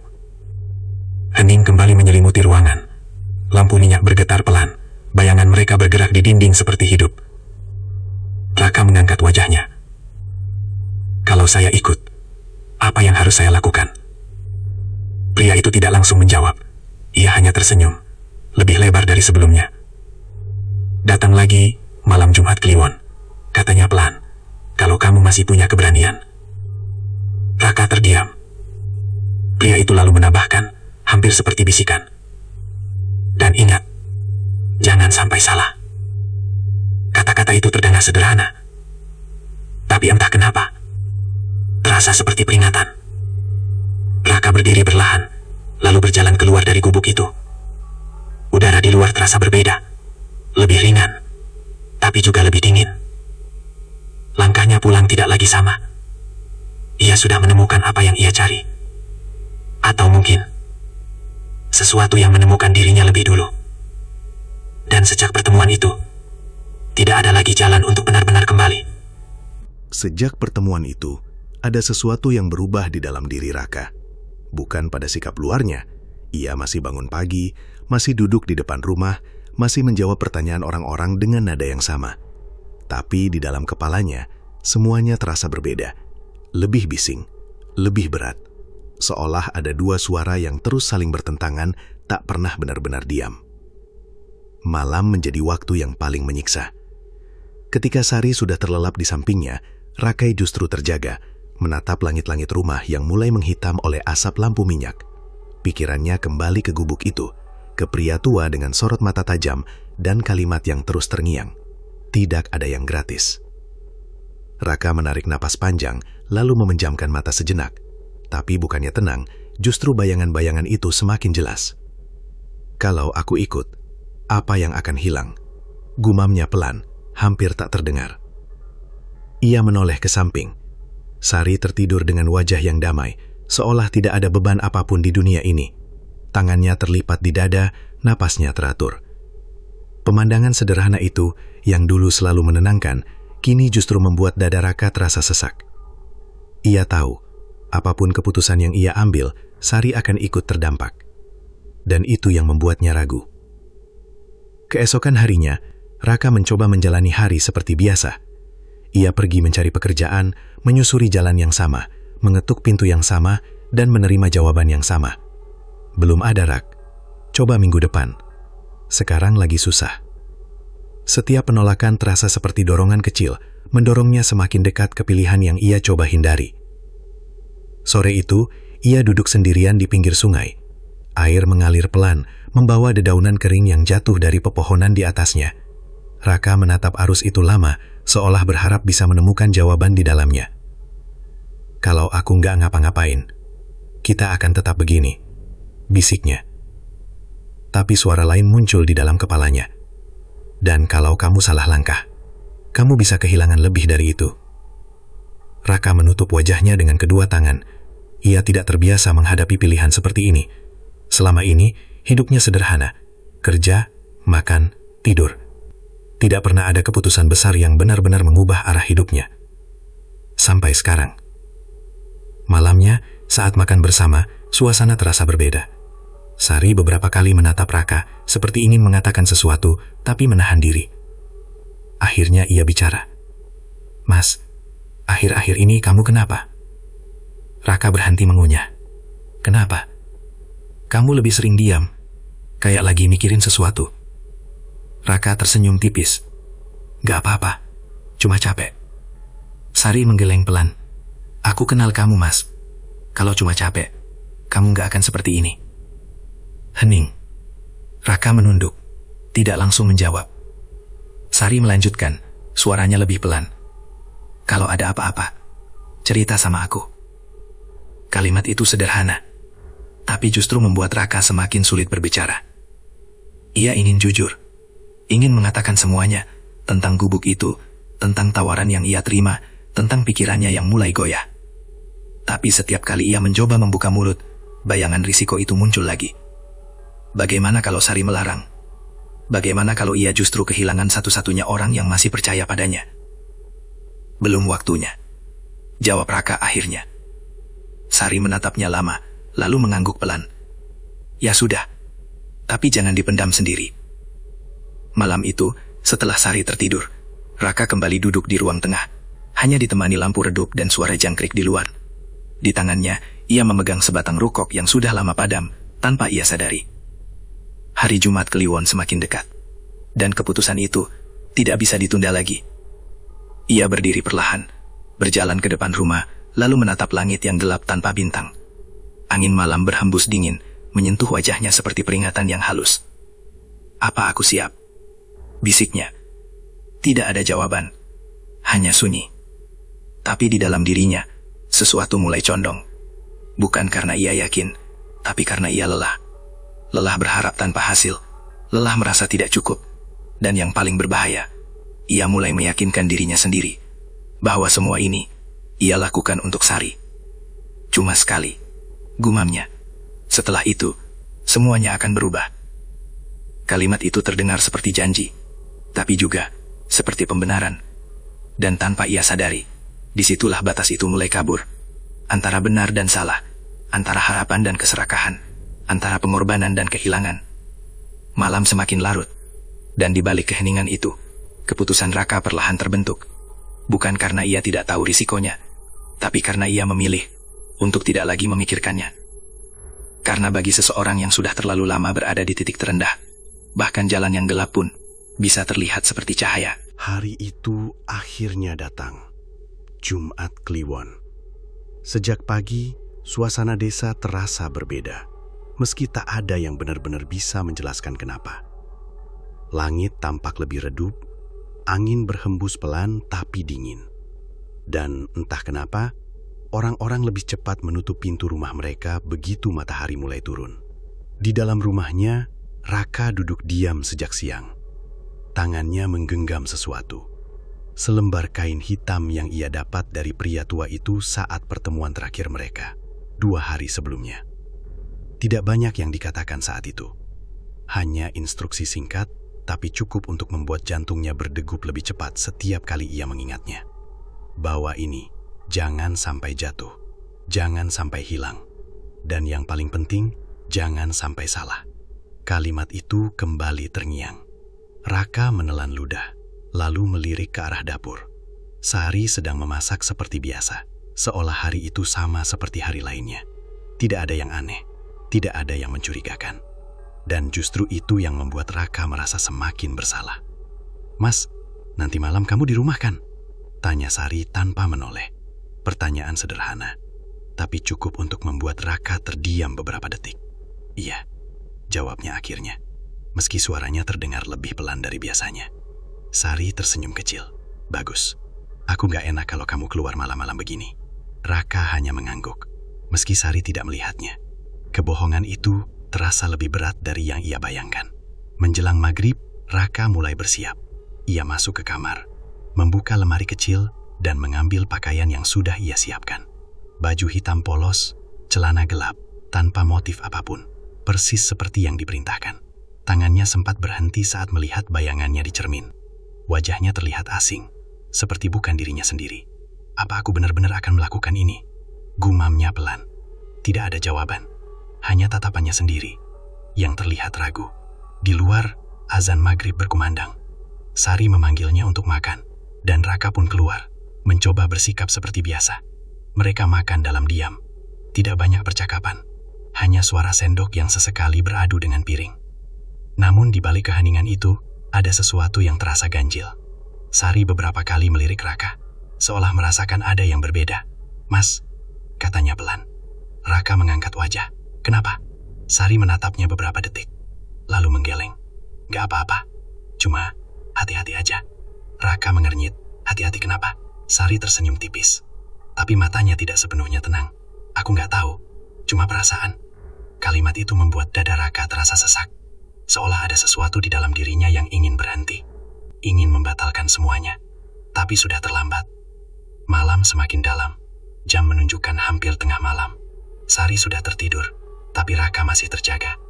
Hening kembali menyelimuti ruangan. Lampu minyak bergetar pelan. Bayangan mereka bergerak di dinding seperti hidup. Raka mengangkat wajahnya. Kalau saya ikut, apa yang harus saya lakukan? Pria itu tidak langsung menjawab. Ia hanya tersenyum, lebih lebar dari sebelumnya. Datang lagi malam Jumat Kliwon, katanya pelan. Kalau kamu masih punya keberanian. Raka terdiam. Pria itu lalu menambahkan, hampir seperti bisikan. Dan ingat, jangan sampai salah. Kata-kata itu terdengar sederhana. Tapi entah kenapa, terasa seperti peringatan. Raka berdiri perlahan, lalu berjalan keluar dari gubuk itu. Udara di luar terasa berbeda, lebih ringan, tapi juga lebih dingin. Langkahnya pulang tidak lagi sama. Ia sudah menemukan apa yang ia cari. Atau mungkin, sesuatu yang menemukan dirinya lebih dulu. Dan sejak pertemuan itu, tidak ada lagi jalan untuk benar-benar kembali. Sejak pertemuan itu, ada sesuatu yang berubah di dalam diri Raka. Bukan pada sikap luarnya. Ia masih bangun pagi, masih duduk di depan rumah, masih menjawab pertanyaan orang-orang dengan nada yang sama. Tapi di dalam kepalanya, semuanya terasa berbeda. Lebih bising, lebih berat. Seolah ada dua suara yang terus saling bertentangan, tak pernah benar-benar diam. Malam menjadi waktu yang paling menyiksa. Ketika Sari sudah terlelap di sampingnya, Rakai justru terjaga, menatap langit-langit rumah yang mulai menghitam oleh asap lampu minyak. Pikirannya kembali ke gubuk itu, ke pria tua dengan sorot mata tajam dan kalimat yang terus terngiang. Tidak ada yang gratis. Raka menarik napas panjang, lalu memejamkan mata sejenak. Tapi bukannya tenang, justru bayangan-bayangan itu semakin jelas. Kalau aku ikut, apa yang akan hilang? Gumamnya pelan, hampir tak terdengar. Ia menoleh ke samping. Sari tertidur dengan wajah yang damai, seolah tidak ada beban apapun di dunia ini. Tangannya terlipat di dada, napasnya teratur. Pemandangan sederhana itu, yang dulu selalu menenangkan, kini justru membuat dada Raka terasa sesak. Ia tahu, apapun keputusan yang ia ambil, Sari akan ikut terdampak. Dan itu yang membuatnya ragu. Keesokan harinya, Raka mencoba menjalani hari seperti biasa. Ia pergi mencari pekerjaan, menyusuri jalan yang sama, mengetuk pintu yang sama, dan menerima jawaban yang sama. Belum ada, Rak. Coba minggu depan. Sekarang lagi susah. Setiap penolakan terasa seperti dorongan kecil, mendorongnya semakin dekat ke pilihan yang ia coba hindari. Sore itu, ia duduk sendirian di pinggir sungai. Air mengalir pelan, membawa dedaunan kering yang jatuh dari pepohonan di atasnya. Raka menatap arus itu lama, seolah berharap bisa menemukan jawaban di dalamnya. Kalau aku nggak ngapa-ngapain, kita akan tetap begini, bisiknya. Tapi suara lain muncul di dalam kepalanya. Dan kalau kamu salah langkah, kamu bisa kehilangan lebih dari itu. Raka menutup wajahnya dengan kedua tangan. Ia tidak terbiasa menghadapi pilihan seperti ini. Selama ini, hidupnya sederhana. Kerja, makan, tidur. Tidak pernah ada keputusan besar yang benar-benar mengubah arah hidupnya. Sampai sekarang. Malamnya, saat makan bersama, suasana terasa berbeda. Sari beberapa kali menatap Raka, seperti ingin mengatakan sesuatu, tapi menahan diri. Akhirnya ia bicara. Mas, akhir-akhir ini kamu kenapa? Raka berhenti mengunyah. Kenapa? Kamu lebih sering diam, kayak lagi mikirin sesuatu. Raka tersenyum tipis. Gak apa-apa, cuma capek. Sari menggeleng pelan. Aku kenal kamu, Mas. Kalau cuma capek, kamu gak akan seperti ini. Hening. Raka menunduk, tidak langsung menjawab. Sari melanjutkan, suaranya lebih pelan. Kalau ada apa-apa, cerita sama aku. Kalimat itu sederhana, tapi justru membuat Raka semakin sulit berbicara. Ia ingin jujur, ingin mengatakan semuanya, tentang gubuk itu, tentang tawaran yang ia terima, tentang pikirannya yang mulai goyah. Tapi setiap kali ia mencoba membuka mulut, bayangan risiko itu muncul lagi. Bagaimana kalau Sari melarang? Bagaimana kalau ia justru kehilangan satu-satunya orang yang masih percaya padanya? Belum waktunya, jawab Raka akhirnya. Sari menatapnya lama, lalu mengangguk pelan. Ya sudah, tapi jangan dipendam sendiri. Malam itu, setelah Sari tertidur, Raka kembali duduk di ruang tengah, hanya ditemani lampu redup dan suara jangkrik di luar. Di tangannya, ia memegang sebatang rukok yang sudah lama padam, tanpa ia sadari. Hari Jumat Kliwon semakin dekat, dan keputusan itu tidak bisa ditunda lagi. Ia berdiri perlahan, berjalan ke depan rumah, lalu menatap langit yang gelap tanpa bintang. Angin malam berhembus dingin, menyentuh wajahnya seperti peringatan yang halus. Apa aku siap? Bisiknya. Tidak ada jawaban, hanya sunyi. Tapi di dalam dirinya, sesuatu mulai condong. Bukan karena ia yakin, tapi karena ia lelah. Lelah berharap tanpa hasil, lelah merasa tidak cukup. Dan yang paling berbahaya, ia mulai meyakinkan dirinya sendiri bahwa semua ini ia lakukan untuk Sari. Cuma sekali, gumamnya. Setelah itu, semuanya akan berubah. Kalimat itu terdengar seperti janji, tapi juga seperti pembenaran. Dan tanpa ia sadari, disitulah batas itu mulai kabur. Antara benar dan salah, antara harapan dan keserakahan, antara pengorbanan dan kehilangan. Malam semakin larut, dan di balik keheningan itu, keputusan Raka perlahan terbentuk. Bukan karena ia tidak tahu risikonya, tapi karena ia memilih untuk tidak lagi memikirkannya. Karena bagi seseorang yang sudah terlalu lama berada di titik terendah, bahkan jalan yang gelap pun bisa terlihat seperti cahaya. Hari itu akhirnya datang. Jumat Kliwon. Sejak pagi, suasana desa terasa berbeda. Meski tak ada yang benar-benar bisa menjelaskan kenapa. Langit tampak lebih redup, angin berhembus pelan tapi dingin. Dan entah kenapa, orang-orang lebih cepat menutup pintu rumah mereka begitu matahari mulai turun. Di dalam rumahnya, Raka duduk diam sejak siang. Tangannya menggenggam sesuatu. Selembar kain hitam yang ia dapat dari pria tua itu saat pertemuan terakhir mereka, 2 hari sebelumnya. Tidak banyak yang dikatakan saat itu. Hanya instruksi singkat, tapi cukup untuk membuat jantungnya berdegup lebih cepat setiap kali ia mengingatnya. Bawa ini, jangan sampai jatuh, jangan sampai hilang. Dan yang paling penting, jangan sampai salah. Kalimat itu kembali terngiang. Raka menelan ludah, lalu melirik ke arah dapur. Sari sedang memasak seperti biasa, seolah hari itu sama seperti hari lainnya. Tidak ada yang aneh, tidak ada yang mencurigakan. Dan justru itu yang membuat Raka merasa semakin bersalah. "Mas, nanti malam kamu di rumah kan?" tanya Sari tanpa menoleh. Pertanyaan sederhana, tapi cukup untuk membuat Raka terdiam beberapa detik. "Iya," jawabnya akhirnya, meski suaranya terdengar lebih pelan dari biasanya. Sari tersenyum kecil. "Bagus. Aku gak enak kalau kamu keluar malam-malam begini." Raka hanya mengangguk, meski Sari tidak melihatnya. Kebohongan itu terasa lebih berat dari yang ia bayangkan. Menjelang maghrib, Raka mulai bersiap. Ia masuk ke kamar, membuka lemari kecil, dan mengambil pakaian yang sudah ia siapkan. Baju hitam polos, celana gelap, tanpa motif apapun, persis seperti yang diperintahkan. Tangannya sempat berhenti saat melihat bayangannya di cermin. Wajahnya terlihat asing, seperti bukan dirinya sendiri. "Apa aku benar-benar akan melakukan ini?" gumamnya pelan. Tidak ada jawaban, hanya tatapannya sendiri, yang terlihat ragu. Di luar, azan maghrib berkumandang. Sari memanggilnya untuk makan, dan Raka pun keluar, mencoba bersikap seperti biasa. Mereka makan dalam diam, tidak banyak percakapan, hanya suara sendok yang sesekali beradu dengan piring. Namun di balik keheningan itu, ada sesuatu yang terasa ganjil. Sari beberapa kali melirik Raka, seolah merasakan ada yang berbeda. "Mas," katanya pelan. Raka mengangkat wajah. "Kenapa?" Sari menatapnya beberapa detik, lalu menggeleng. "Gak apa-apa, cuma hati-hati aja." Raka mengernyit. "Hati-hati kenapa?" Sari tersenyum tipis, tapi matanya tidak sepenuhnya tenang. "Aku gak tahu, cuma perasaan." Kalimat itu membuat dada Raka terasa sesak. Seolah ada sesuatu di dalam dirinya yang ingin berhenti, ingin membatalkan semuanya. Tapi sudah terlambat. Malam semakin dalam. Jam menunjukkan hampir tengah malam. Sari sudah tertidur, tapi Raka masih terjaga.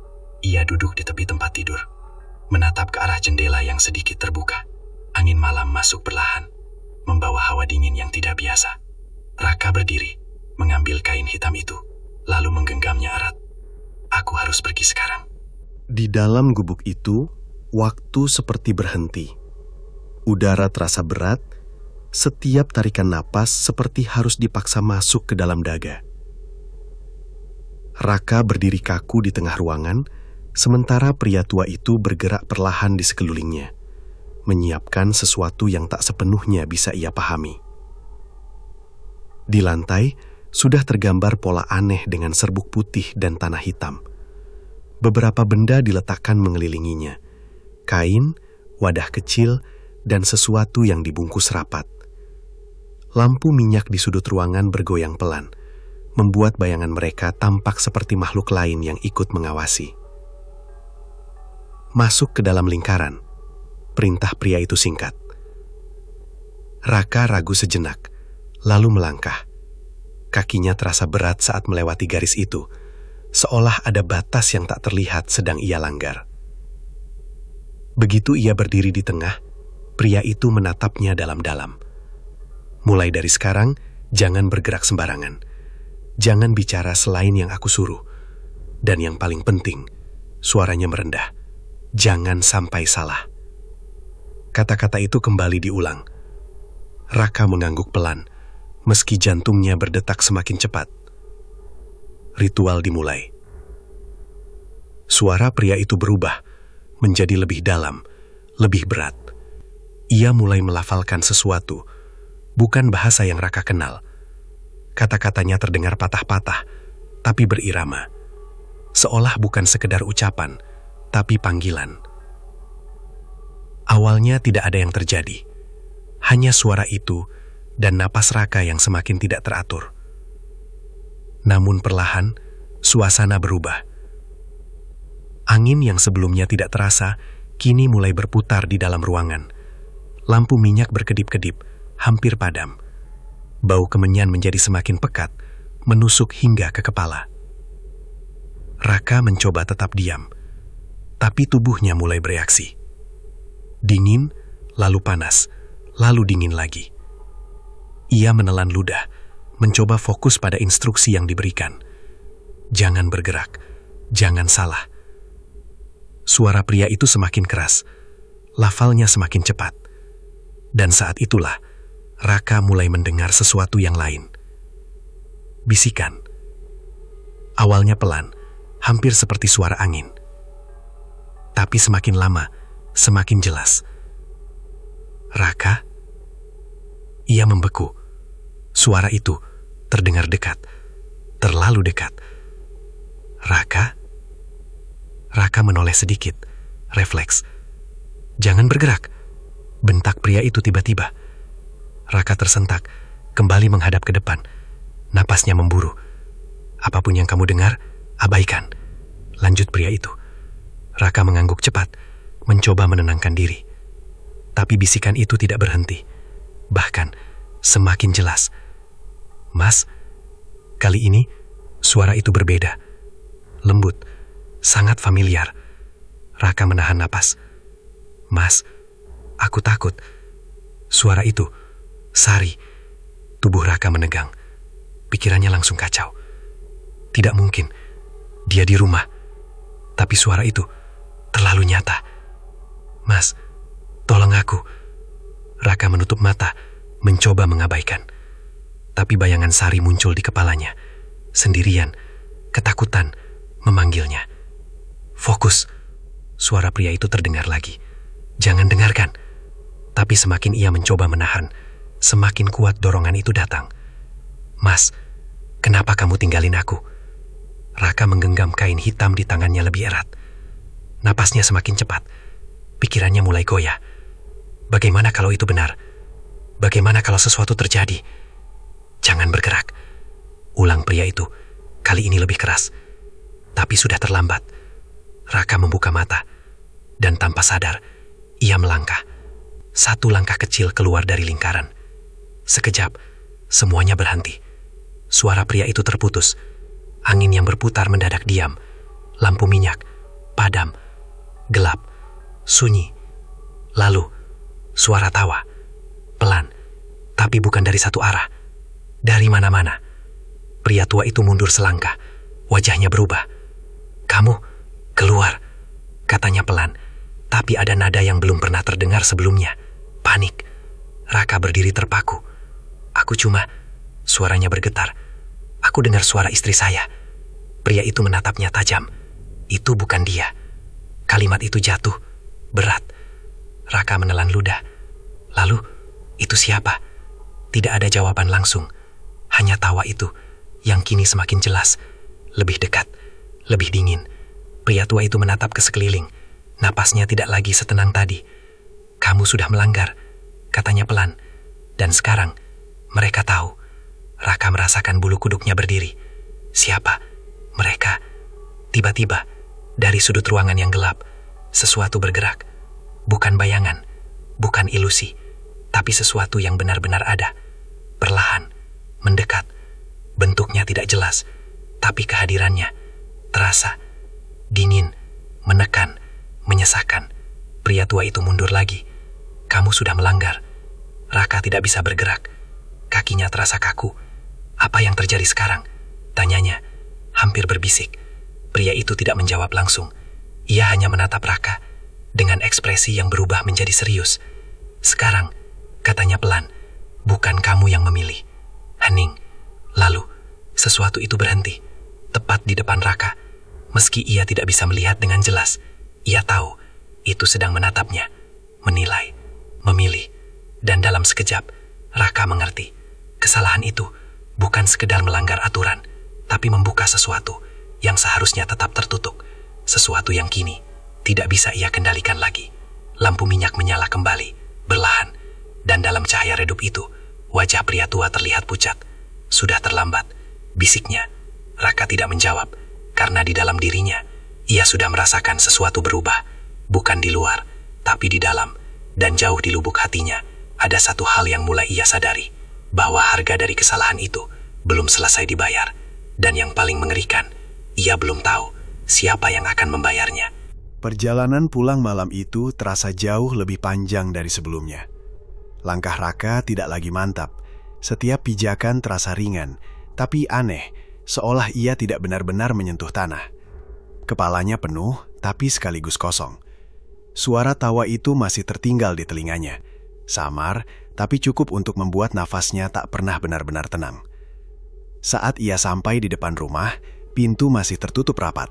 Ia duduk di tepi tempat tidur, menatap ke arah jendela yang sedikit terbuka. Angin malam masuk perlahan, membawa hawa dingin yang tidak biasa. Raka berdiri, mengambil kain hitam itu, lalu menggenggamnya erat. Aku harus pergi sekarang. Di dalam gubuk itu, waktu seperti berhenti. Udara terasa berat, setiap tarikan napas seperti harus dipaksa masuk ke dalam dada. Raka berdiri kaku di tengah ruangan, sementara pria tua itu bergerak perlahan di sekelilingnya, menyiapkan sesuatu yang tak sepenuhnya bisa ia pahami. Di lantai, sudah tergambar pola aneh dengan serbuk putih dan tanah hitam. Beberapa benda diletakkan mengelilinginya. Kain, wadah kecil, dan sesuatu yang dibungkus rapat. Lampu minyak di sudut ruangan bergoyang pelan, membuat bayangan mereka tampak seperti makhluk lain yang ikut mengawasi. Masuk ke dalam lingkaran, perintah pria itu singkat. Raka ragu sejenak, lalu melangkah. Kakinya terasa berat saat melewati garis itu, seolah ada batas yang tak terlihat sedang ia langgar. Begitu ia berdiri di tengah, pria itu menatapnya dalam-dalam. Mulai dari sekarang, jangan bergerak sembarangan. Jangan bicara selain yang aku suruh. Dan yang paling penting, suaranya merendah. Jangan sampai salah. Kata-kata itu kembali diulang. Raka mengangguk pelan, meski jantungnya berdetak semakin cepat. Ritual dimulai. Suara pria itu berubah, menjadi lebih dalam, lebih berat. Ia mulai melafalkan sesuatu, bukan bahasa yang Raka kenal. Kata-katanya terdengar patah-patah, tapi berirama. Seolah bukan sekedar ucapan, tapi panggilan. Awalnya tidak ada yang terjadi. Hanya suara itu dan napas Raka yang semakin tidak teratur. Namun perlahan, suasana berubah. Angin yang sebelumnya tidak terasa, kini mulai berputar di dalam ruangan. Lampu minyak berkedip-kedip, hampir padam. Bau kemenyan menjadi semakin pekat, menusuk hingga ke kepala. Raka mencoba tetap diam, tapi tubuhnya mulai bereaksi. Dingin, lalu panas, lalu dingin lagi. Ia menelan ludah, mencoba fokus pada instruksi yang diberikan. Jangan bergerak, jangan salah. Suara pria itu semakin keras, lafalnya semakin cepat. Dan saat itulah, Raka mulai mendengar sesuatu yang lain. Bisikan. Awalnya pelan, hampir seperti suara angin. Tapi semakin lama, semakin jelas. Raka? Ia membeku. Suara itu terdengar dekat, terlalu dekat. Raka? Raka menoleh sedikit, refleks. Jangan bergerak, bentak pria itu tiba-tiba. Raka tersentak, kembali menghadap ke depan. Napasnya memburu. Apapun yang kamu dengar, abaikan. Lanjut pria itu. Raka mengangguk cepat, mencoba menenangkan diri. Tapi bisikan itu tidak berhenti. Bahkan, semakin jelas. Mas, kali ini suara itu berbeda. Lembut, sangat familiar. Raka menahan napas. Mas, aku takut. Suara itu, Sari. Tubuh Raka menegang. Pikirannya langsung kacau. Tidak mungkin, dia di rumah. Tapi suara itu terlalu nyata. Mas, tolong aku. Raka menutup mata, mencoba mengabaikan. Tapi bayangan Sari muncul di kepalanya. Sendirian, ketakutan, memanggilnya. Fokus. Suara pria itu terdengar lagi. Jangan dengarkan. Tapi semakin ia mencoba menahan, semakin kuat dorongan itu datang. Mas, kenapa kamu tinggalin aku? Raka menggenggam kain hitam di tangannya lebih erat. Napasnya semakin cepat. Pikirannya mulai goyah. Bagaimana kalau itu benar? Bagaimana kalau sesuatu terjadi? Jangan bergerak. Ulang pria itu, kali ini lebih keras. Tapi sudah terlambat. Raka membuka mata, Dan tanpa sadar, ia melangkah. Satu langkah kecil keluar dari lingkaran. Sekejap, semuanya berhenti. Suara pria itu terputus. Angin yang berputar mendadak diam. Lampu minyak, padam, gelap, sunyi. Lalu, suara tawa. Pelan, tapi bukan dari satu arah. Dari mana-mana. Pria tua itu mundur selangkah. Wajahnya berubah. "Kamu keluar," katanya pelan. Tapi ada nada yang belum pernah terdengar sebelumnya. Panik. Raka berdiri terpaku. "Aku cuma..." Suaranya bergetar. "Aku dengar suara istri saya." Pria itu menatapnya tajam. Itu bukan dia. Kalimat itu jatuh. Berat. Raka menelan ludah. Lalu, itu siapa? Tidak ada jawaban langsung. Hanya tawa itu, yang kini semakin jelas. Lebih dekat, lebih dingin. Pria tua itu menatap ke sekeliling. Napasnya tidak lagi setenang tadi. "Kamu sudah melanggar," katanya pelan. Dan sekarang, mereka tahu. Raka merasakan bulu kuduknya berdiri. Siapa? Mereka. Tiba-tiba, dari sudut ruangan yang gelap, sesuatu bergerak. Bukan bayangan, bukan ilusi, tapi sesuatu yang benar-benar ada. Perlahan, mendekat. Bentuknya tidak jelas, tapi kehadirannya terasa. Dingin, menekan, menyesakkan. Pria tua itu mundur lagi. "Kamu sudah melanggar." Raka tidak bisa bergerak. Kakinya terasa kaku. "Apa yang terjadi sekarang?" tanyanya, hampir berbisik. Pria itu tidak menjawab langsung. Ia hanya menatap Raka dengan ekspresi yang berubah menjadi serius. "Sekarang," katanya pelan, "bukan kamu yang memilih." Hening. Lalu, sesuatu itu berhenti, tepat di depan Raka. Meski ia tidak bisa melihat dengan jelas, ia tahu itu sedang menatapnya, menilai, memilih. Dan dalam sekejap, Raka mengerti. Kesalahan itu bukan sekedar melanggar aturan, tapi membuka sesuatu yang seharusnya tetap tertutup. Sesuatu yang kini tidak bisa ia kendalikan lagi. Lampu minyak menyala kembali, berlahan. Dan dalam cahaya redup itu, wajah pria tua terlihat pucat. "Sudah terlambat," bisiknya. Raka tidak menjawab, karena di dalam dirinya, ia sudah merasakan sesuatu berubah. Bukan di luar, tapi di dalam. Dan jauh di lubuk hatinya, ada satu hal yang mulai ia sadari, bahwa harga dari kesalahan itu belum selesai dibayar. Dan yang paling mengerikan, ia belum tahu siapa yang akan membayarnya. Perjalanan pulang malam itu terasa jauh lebih panjang dari sebelumnya. Langkah Raka tidak lagi mantap. Setiap pijakan terasa ringan, tapi aneh, seolah ia tidak benar-benar menyentuh tanah. Kepalanya penuh, tapi sekaligus kosong. Suara tawa itu masih tertinggal di telinganya. Samar, tapi cukup untuk membuat nafasnya tak pernah benar-benar tenang. Saat ia sampai di depan rumah, pintu masih tertutup rapat.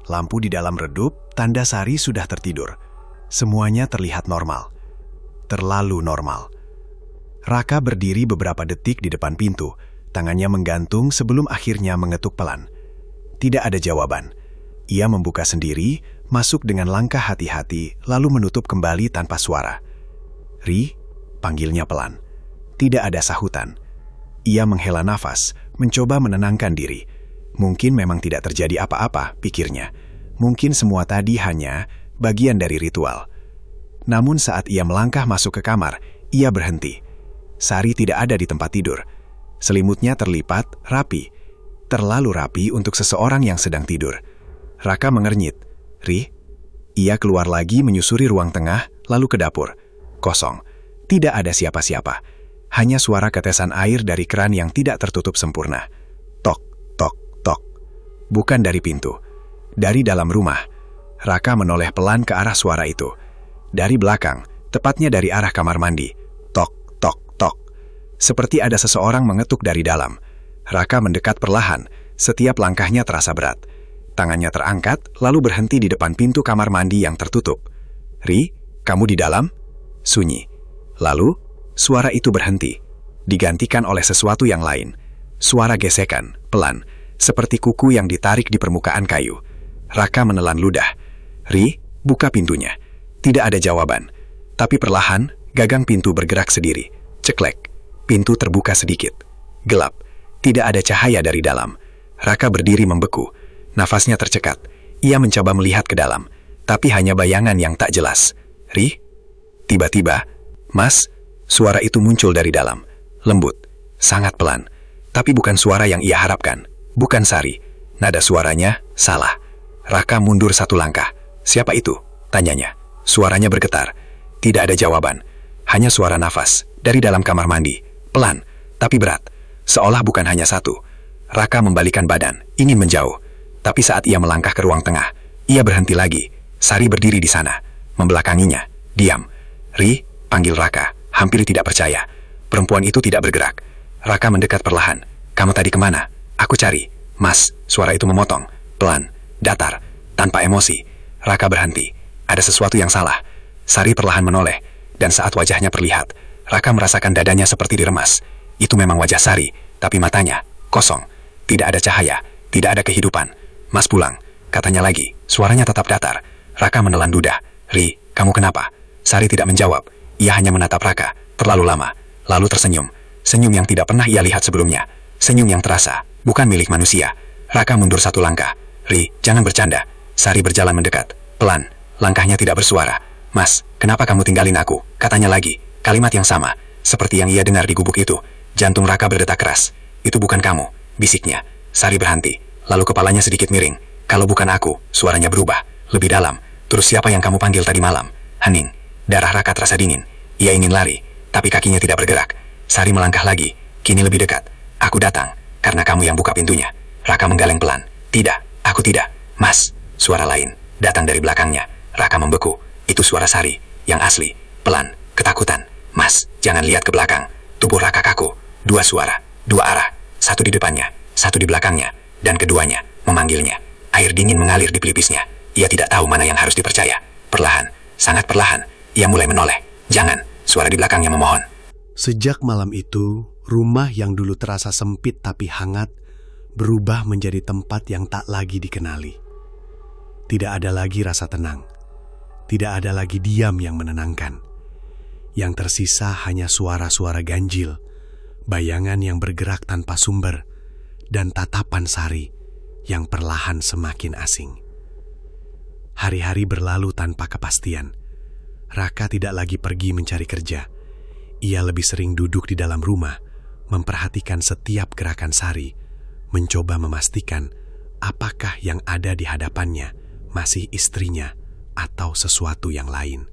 Lampu di dalam redup, tanda Sari sudah tertidur. Semuanya terlihat normal. Terlalu normal. Raka berdiri beberapa detik di depan pintu, tangannya menggantung sebelum akhirnya mengetuk pelan. Tidak ada jawaban. Ia membuka sendiri, masuk dengan langkah hati-hati, lalu menutup kembali tanpa suara. "Ri," panggilnya pelan. Tidak ada sahutan. Ia menghela nafas, mencoba menenangkan diri. Mungkin memang tidak terjadi apa-apa, pikirnya. Mungkin semua tadi hanya bagian dari ritual. Namun saat ia melangkah masuk ke kamar, ia berhenti. Sari tidak ada di tempat tidur. Selimutnya terlipat, rapi. Terlalu rapi untuk seseorang yang sedang tidur. Raka mengernyit. "Ri?" Ia keluar lagi menyusuri ruang tengah, lalu ke dapur. Kosong. Tidak ada siapa-siapa. Hanya suara ketesan air dari keran yang tidak tertutup sempurna. Tok, tok, tok. Bukan dari pintu. Dari dalam rumah. Raka menoleh pelan ke arah suara itu. Dari belakang, tepatnya dari arah kamar mandi. Tok, tok, tok. Seperti ada seseorang mengetuk dari dalam. Raka mendekat perlahan, setiap langkahnya terasa berat. Tangannya terangkat, lalu berhenti di depan pintu kamar mandi yang tertutup. "Ri, kamu di dalam?" Sunyi. Lalu, suara itu berhenti, digantikan oleh sesuatu yang lain. Suara gesekan, pelan, seperti kuku yang ditarik di permukaan kayu. Raka menelan ludah. "Ri, buka pintunya." Tidak ada jawaban. Tapi perlahan, gagang pintu bergerak sendiri. Ceklek. Pintu terbuka sedikit. Gelap. Tidak ada cahaya dari dalam. Raka berdiri membeku. Nafasnya tercekat. Ia mencoba melihat ke dalam. tapi hanya bayangan yang tak jelas. Ri, tiba-tiba, Mas, suara itu muncul dari dalam. Lembut, sangat pelan. Tapi bukan suara yang ia harapkan. Bukan Sari. Nada suaranya salah. Raka mundur satu langkah. Siapa itu? Tanyanya. Suaranya bergetar. Tidak ada jawaban. Hanya suara nafas dari dalam kamar mandi. Pelan, tapi berat. Seolah bukan hanya satu. Raka membalikan badan, ingin menjauh. Tapi saat ia melangkah ke ruang tengah, ia berhenti lagi. Sari berdiri di sana, membelakanginya. Diam. Ri, panggil Raka. Hampir tidak percaya. Perempuan itu tidak bergerak. Raka mendekat perlahan. Kamu tadi kemana? Aku cari. Mas, suara itu memotong. Pelan, datar, tanpa emosi. Raka berhenti. Ada sesuatu yang salah. Sari perlahan menoleh. Dan saat wajahnya perlihat, Raka merasakan dadanya seperti diremas. Itu memang wajah Sari, tapi matanya kosong. Tidak ada cahaya, tidak ada kehidupan. Mas pulang, katanya lagi. Suaranya tetap datar. Raka menelan ludah. Ri, kamu kenapa? Sari tidak menjawab. Ia hanya menatap Raka, terlalu lama. Lalu tersenyum. Senyum yang tidak pernah ia lihat sebelumnya. Senyum yang terasa, bukan milik manusia. Raka mundur satu langkah. Ri, jangan bercanda. Sari berjalan mendekat. Pelan, langkahnya tidak bersuara. Mas, kenapa kamu tinggalin aku? Katanya lagi. Kalimat yang sama, seperti yang ia dengar di gubuk itu. Jantung Raka berdetak keras. Itu bukan kamu, bisiknya. Sari berhenti, lalu kepalanya sedikit miring. Kalau bukan aku, suaranya berubah. Lebih dalam. Terus siapa yang kamu panggil tadi malam? Hening. Darah Raka terasa dingin. Ia ingin lari, tapi kakinya tidak bergerak. Sari melangkah lagi, kini lebih dekat. Aku datang, karena kamu yang buka pintunya. Raka menggeleng pelan. Tidak, aku tidak. Mas, suara lain, datang dari belakangnya. Raka membeku. Itu suara Sari, yang asli. Pelan, ketakutan. Mas, jangan lihat ke belakang. Tubuh Raka kaku. Dua suara, dua arah. Satu di depannya, satu di belakangnya. Dan keduanya, memanggilnya. Air dingin mengalir di pelipisnya. Ia tidak tahu mana yang harus dipercaya. Perlahan, sangat perlahan, ia mulai menoleh. Jangan, suara di belakangnya memohon. Sejak malam itu, rumah yang dulu terasa sempit tapi hangat berubah menjadi tempat yang tak lagi dikenali. Tidak ada lagi rasa tenang. Tidak ada lagi diam yang menenangkan. Yang tersisa hanya suara-suara ganjil, bayangan yang bergerak tanpa sumber, dan tatapan Sari yang perlahan semakin asing. Hari-hari berlalu tanpa kepastian. Raka tidak lagi pergi mencari kerja. Ia lebih sering duduk di dalam rumah, memperhatikan setiap gerakan Sari, mencoba memastikan apakah yang ada di hadapannya masih istrinya atau sesuatu yang lain.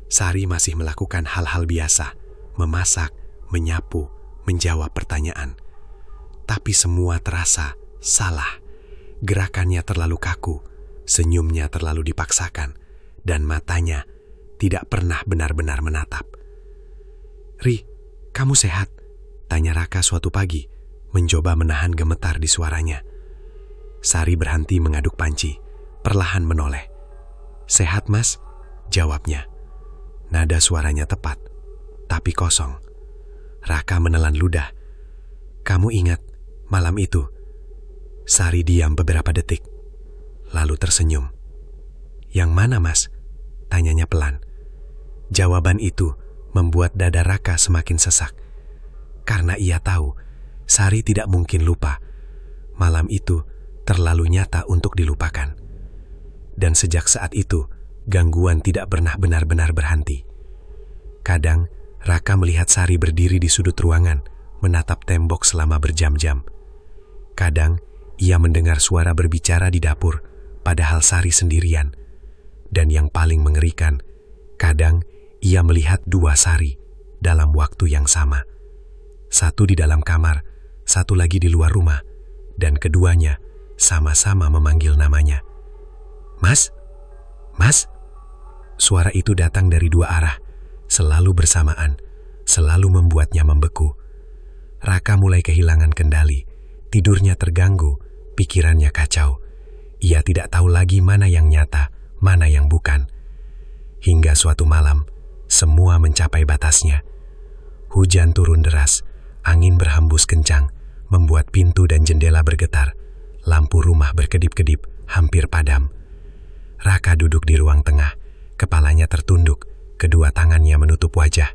Sari masih melakukan hal-hal biasa, memasak, menyapu, menjawab pertanyaan. Tapi semua terasa salah. Gerakannya terlalu kaku, senyumnya terlalu dipaksakan, dan matanya tidak pernah benar-benar menatap. Ri, kamu sehat? Tanya Raka suatu pagi, mencoba menahan gemetar di suaranya. Sari berhenti mengaduk panci, perlahan menoleh. Sehat, Mas? Jawabnya. Nada suaranya tepat, tapi kosong. Raka menelan ludah. Kamu ingat malam itu? Sari diam beberapa detik, lalu tersenyum. Yang mana, Mas? Tanyanya pelan. Jawaban itu membuat dada Raka semakin sesak. Karena ia tahu, Sari tidak mungkin lupa. Malam itu terlalu nyata untuk dilupakan. Dan sejak saat itu, gangguan tidak pernah benar-benar berhenti. Kadang, Raka melihat Sari berdiri di sudut ruangan, menatap tembok selama berjam-jam. Kadang, ia mendengar suara berbicara di dapur, padahal Sari sendirian. Dan yang paling mengerikan, kadang ia melihat dua Sari dalam waktu yang sama. Satu di dalam kamar, satu lagi di luar rumah, dan keduanya sama-sama memanggil namanya. Mas? Mas? Suara itu datang dari dua arah, selalu bersamaan, selalu membuatnya membeku. Raka mulai kehilangan kendali, tidurnya terganggu, pikirannya kacau. Ia tidak tahu lagi mana yang nyata, mana yang bukan. Hingga suatu malam, semua mencapai batasnya. Hujan turun deras, angin berhembus kencang, membuat pintu dan jendela bergetar. Lampu rumah berkedip-kedip, hampir padam. Raka duduk di ruang tengah, kepalanya tertunduk, kedua tangannya menutup wajah.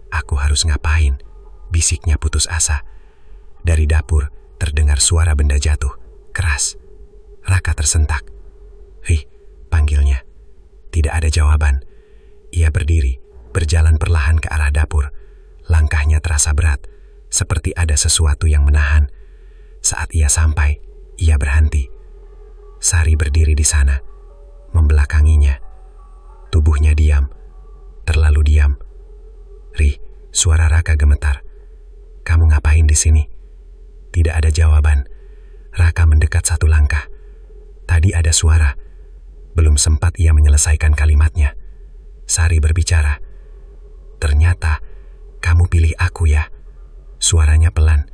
Aku harus ngapain? Bisiknya putus asa. Dari dapur, terdengar suara benda jatuh, keras. Raka tersentak. Panggilnya. Tidak ada jawaban. Ia berdiri, berjalan perlahan ke arah dapur. Langkahnya terasa berat, seperti ada sesuatu yang menahan. Saat ia sampai, ia berhenti. Sari berdiri di sana, membelakanginya. Tubuhnya diam, terlalu diam. "Ri," suara Raka gemetar. "Kamu ngapain di sini?" Tidak ada jawaban. Raka mendekat satu langkah. Tadi ada suara. Belum sempat ia menyelesaikan kalimatnya. Sari berbicara. "Ternyata kamu pilih aku ya." Suaranya pelan,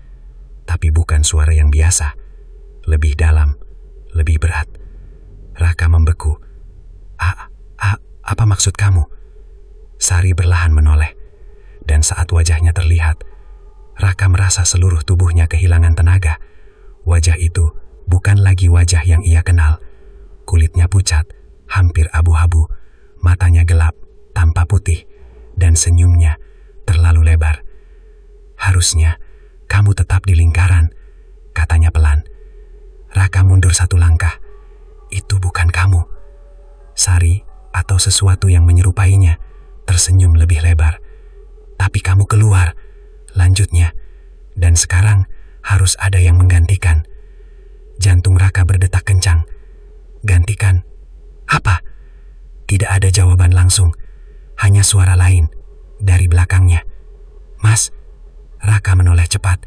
tapi bukan suara yang biasa. Lebih dalam, lebih berat. Raka membeku. Apa maksud kamu?" Sari berlahan menoleh, dan saat wajahnya terlihat, Raka merasa seluruh tubuhnya kehilangan tenaga. Wajah itu bukan lagi wajah yang ia kenal. Kulitnya pucat, hampir abu-abu, matanya gelap, tanpa putih, dan senyumnya terlalu lebar. "Harusnya kamu tetap di lingkaran," katanya pelan. Raka mundur satu langkah. "Itu bukan kamu." Sari, atau sesuatu yang menyerupainya, tersenyum lebih lebar. "Tapi kamu keluar," lanjutnya, "dan sekarang harus ada yang menggantikan." Jantung Raka berdetak kencang. "Gantikan? Apa?" Tidak ada jawaban langsung, hanya suara lain dari belakangnya. "Mas." Raka menoleh cepat.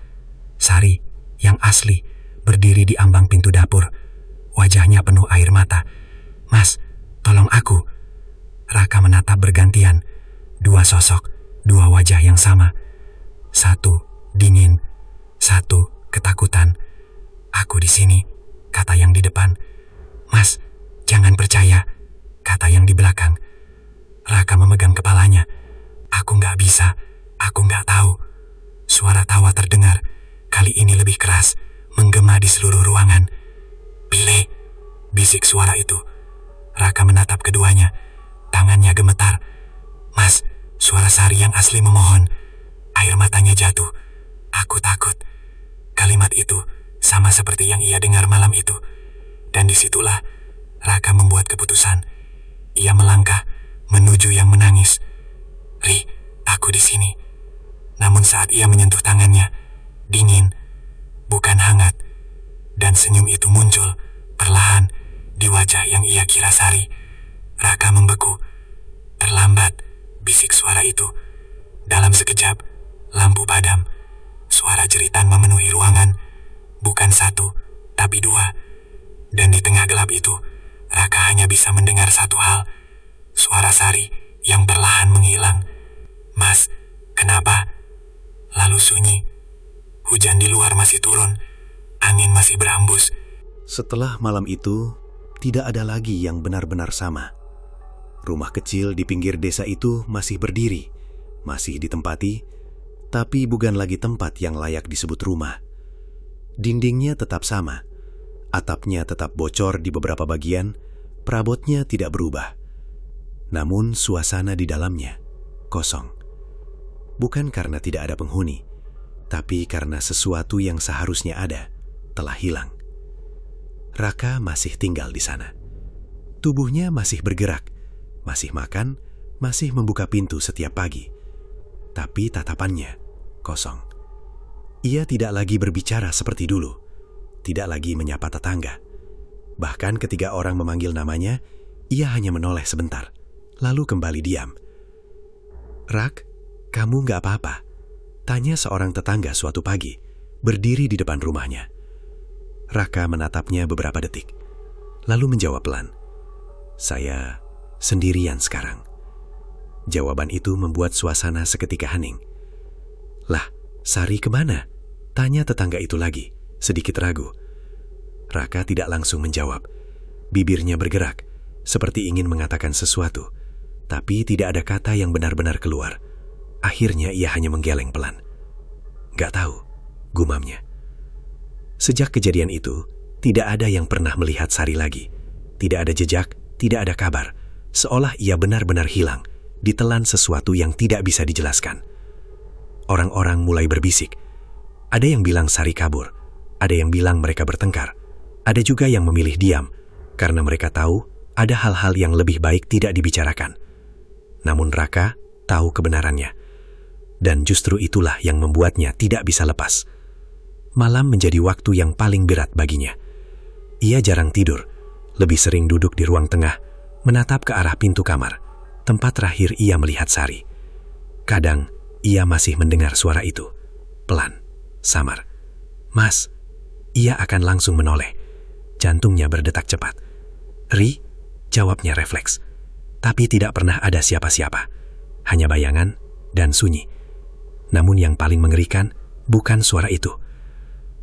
Sari, yang asli, berdiri di ambang pintu dapur. Wajahnya penuh air mata. "Mas, tolong aku." Raka menatap bergantian. Dua sosok, dua wajah yang sama. Satu dingin, satu ketakutan. "Aku di sini," kata yang di depan. "Mas, jangan percaya," kata yang di belakang. Raka memegang kepalanya. "Aku nggak bisa, aku nggak tahu." Suara tawa terdengar, kali ini lebih keras, menggema di seluruh ruangan. "Pilih," bisik suara itu. Raka menatap keduanya, tangannya gemetar. "Mas," suara Sari yang asli memohon. Air matanya jatuh. "Aku takut." Kalimat itu sama seperti yang ia dengar malam itu. Dan disitulah Raka membuat keputusan. Ia melangkah menuju yang menangis. "Ri, aku di sini." Namun saat ia menyentuh tangannya, dingin, bukan hangat, dan senyum itu muncul perlahan di wajah yang ia kira Sari. Raka membeku. "Terlambat," bisik suara itu. Dalam sekejap, lampu padam. Suara jeritan memenuhi ruangan. Bukan satu, tapi dua. Dan di tengah gelap itu, Raka hanya bisa mendengar satu hal. Suara Sari yang perlahan menghilang. "Mas, kenapa?" Lalu sunyi. Hujan di luar masih turun. Angin masih berhembus. Setelah malam itu, tidak ada lagi yang benar-benar sama. Rumah kecil di pinggir desa itu masih berdiri, masih ditempati, tapi bukan lagi tempat yang layak disebut rumah. Dindingnya tetap sama, atapnya tetap bocor di beberapa bagian, perabotnya tidak berubah. Namun suasana di dalamnya kosong. Bukan karena tidak ada penghuni, tapi karena sesuatu yang seharusnya ada telah hilang. Raka masih tinggal di sana. Tubuhnya masih bergerak, masih makan, masih membuka pintu setiap pagi. Tapi tatapannya kosong. Ia tidak lagi berbicara seperti dulu, tidak lagi menyapa tetangga. Bahkan ketika orang memanggil namanya, ia hanya menoleh sebentar, lalu kembali diam. "Rak, kamu nggak apa-apa?" tanya seorang tetangga suatu pagi, berdiri di depan rumahnya. Raka menatapnya beberapa detik, lalu menjawab pelan, "Saya sendirian sekarang." Jawaban itu membuat suasana seketika hening. "Lah, Sari kemana?" tanya tetangga itu lagi, sedikit ragu. Raka tidak langsung menjawab. Bibirnya bergerak, seperti ingin mengatakan sesuatu, tapi tidak ada kata yang benar-benar keluar. Akhirnya ia hanya menggeleng pelan. "Gak tahu," gumamnya. Sejak kejadian itu, tidak ada yang pernah melihat Sari lagi. Tidak ada jejak, tidak ada kabar. Seolah ia benar-benar hilang, ditelan sesuatu yang tidak bisa dijelaskan. Orang-orang mulai berbisik. Ada yang bilang Sari kabur, ada yang bilang mereka bertengkar, ada juga yang memilih diam, karena mereka tahu ada hal-hal yang lebih baik tidak dibicarakan. Namun Raka tahu kebenarannya. Dan justru itulah yang membuatnya tidak bisa lepas. Malam menjadi waktu yang paling berat baginya. Ia jarang tidur, lebih sering duduk di ruang tengah, menatap ke arah pintu kamar, tempat terakhir ia melihat Sari. Kadang, ia masih mendengar suara itu. Pelan, samar. "Mas," ia akan langsung menoleh. Jantungnya berdetak cepat. "Ri," jawabnya refleks. Tapi tidak pernah ada siapa-siapa. Hanya bayangan dan sunyi. Namun yang paling mengerikan bukan suara itu,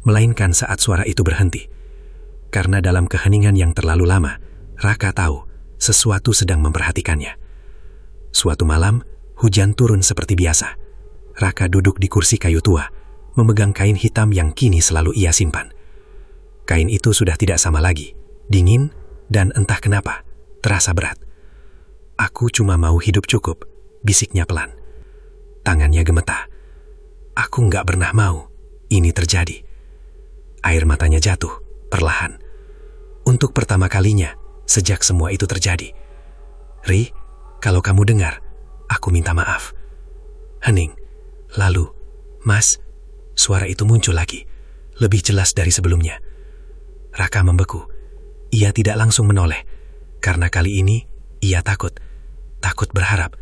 melainkan saat suara itu berhenti. Karena dalam keheningan yang terlalu lama, Raka tahu sesuatu sedang memperhatikannya. Suatu malam, hujan turun seperti biasa. Raka duduk di kursi kayu tua, memegang kain hitam yang kini selalu ia simpan. Kain itu sudah tidak sama lagi, dingin, dan entah kenapa, terasa berat. "Aku cuma mau hidup cukup," bisiknya pelan. Tangannya gemetar. "Aku nggak pernah mau ini terjadi." Air matanya jatuh, perlahan. Untuk pertama kalinya, sejak semua itu terjadi. "Ri, kalau kamu dengar, aku minta maaf." Hening. Lalu, "Mas," suara itu muncul lagi, lebih jelas dari sebelumnya. Raka membeku. Ia tidak langsung menoleh, karena kali ini ia takut berharap,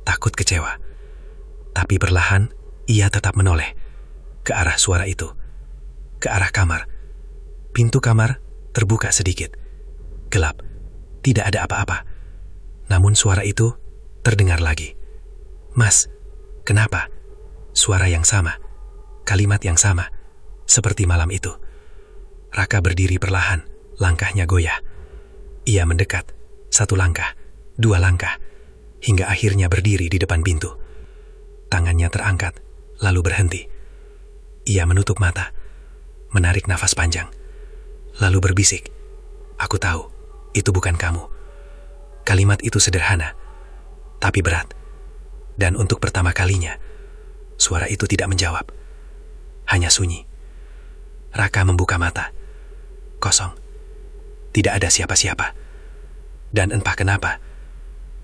takut kecewa. Tapi perlahan, ia tetap menoleh ke arah suara itu, ke arah kamar. Pintu kamar terbuka sedikit. Gelap, tidak ada apa-apa. Namun suara itu terdengar lagi. "Mas, kenapa?" Suara yang sama, kalimat yang sama, seperti malam itu. Raka berdiri perlahan, langkahnya goyah. Ia mendekat, 1 langkah, 2 langkah, hingga akhirnya berdiri di depan pintu. Tangannya terangkat, lalu berhenti. Ia menutup mata, menarik nafas panjang, lalu berbisik, "Aku tahu, itu bukan kamu." Kalimat itu sederhana, tapi berat. Dan untuk pertama kalinya, suara itu tidak menjawab. Hanya sunyi. Raka membuka mata. Kosong. Tidak ada siapa-siapa. Dan entah kenapa,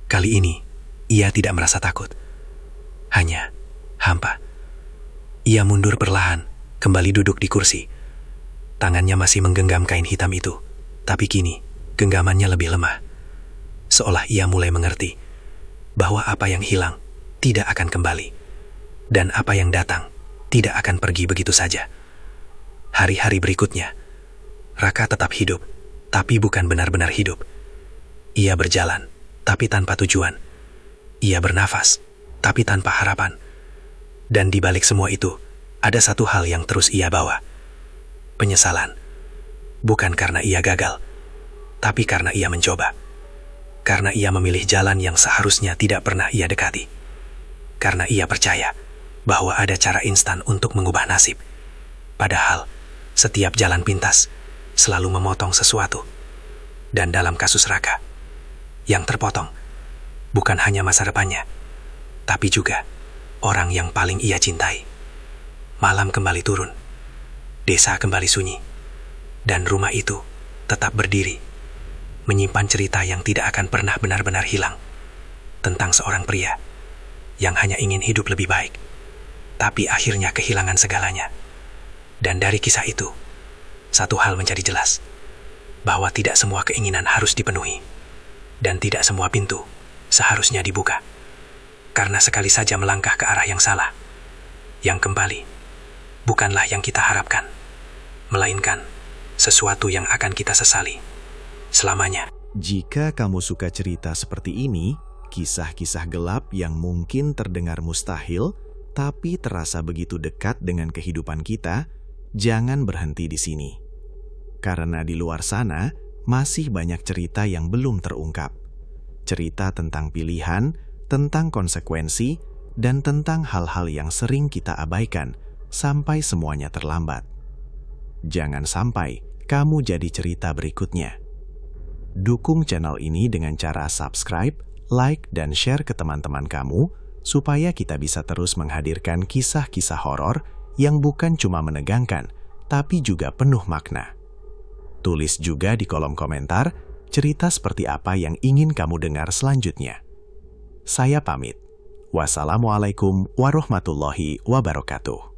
kali ini ia tidak merasa takut. Hanya hampa. Ia mundur perlahan, kembali duduk di kursi. Tangannya masih menggenggam kain hitam itu, tapi kini genggamannya lebih lemah. Seolah ia mulai mengerti bahwa apa yang hilang tidak akan kembali, dan apa yang datang tidak akan pergi begitu saja. Hari-hari berikutnya, Raka tetap hidup, tapi bukan benar-benar hidup. Ia berjalan, tapi tanpa tujuan. Ia bernafas, tapi tanpa harapan. Dan di balik semua itu, ada satu hal yang terus ia bawa. Penyesalan. Bukan karena ia gagal, tapi karena ia mencoba. Karena ia memilih jalan yang seharusnya tidak pernah ia dekati. Karena ia percaya bahwa ada cara instan untuk mengubah nasib. Padahal, setiap jalan pintas selalu memotong sesuatu. Dan dalam kasus Raka, yang terpotong bukan hanya masa depannya, tapi juga orang yang paling ia cintai. Malam kembali turun, desa kembali sunyi, dan rumah itu tetap berdiri, menyimpan cerita yang tidak akan pernah benar-benar hilang, tentang seorang pria yang hanya ingin hidup lebih baik, tapi akhirnya kehilangan segalanya. Dan dari kisah itu, satu hal menjadi jelas, bahwa tidak semua keinginan harus dipenuhi, dan tidak semua pintu seharusnya dibuka. Karena sekali saja melangkah ke arah yang salah, yang kembali bukanlah yang kita harapkan, melainkan sesuatu yang akan kita sesali selamanya. Jika kamu suka cerita seperti ini, kisah-kisah gelap yang mungkin terdengar mustahil, tapi terasa begitu dekat dengan kehidupan kita, jangan berhenti di sini. Karena di luar sana, masih banyak cerita yang belum terungkap. Cerita tentang pilihan, tentang konsekuensi, dan tentang hal-hal yang sering kita abaikan sampai semuanya terlambat. Jangan sampai kamu jadi cerita berikutnya. Dukung channel ini dengan cara subscribe, like, dan share ke teman-teman kamu, supaya kita bisa terus menghadirkan kisah-kisah horor yang bukan cuma menegangkan, tapi juga penuh makna. Tulis juga di kolom komentar, cerita seperti apa yang ingin kamu dengar selanjutnya. Saya pamit. Wassalamualaikum warahmatullahi wabarakatuh.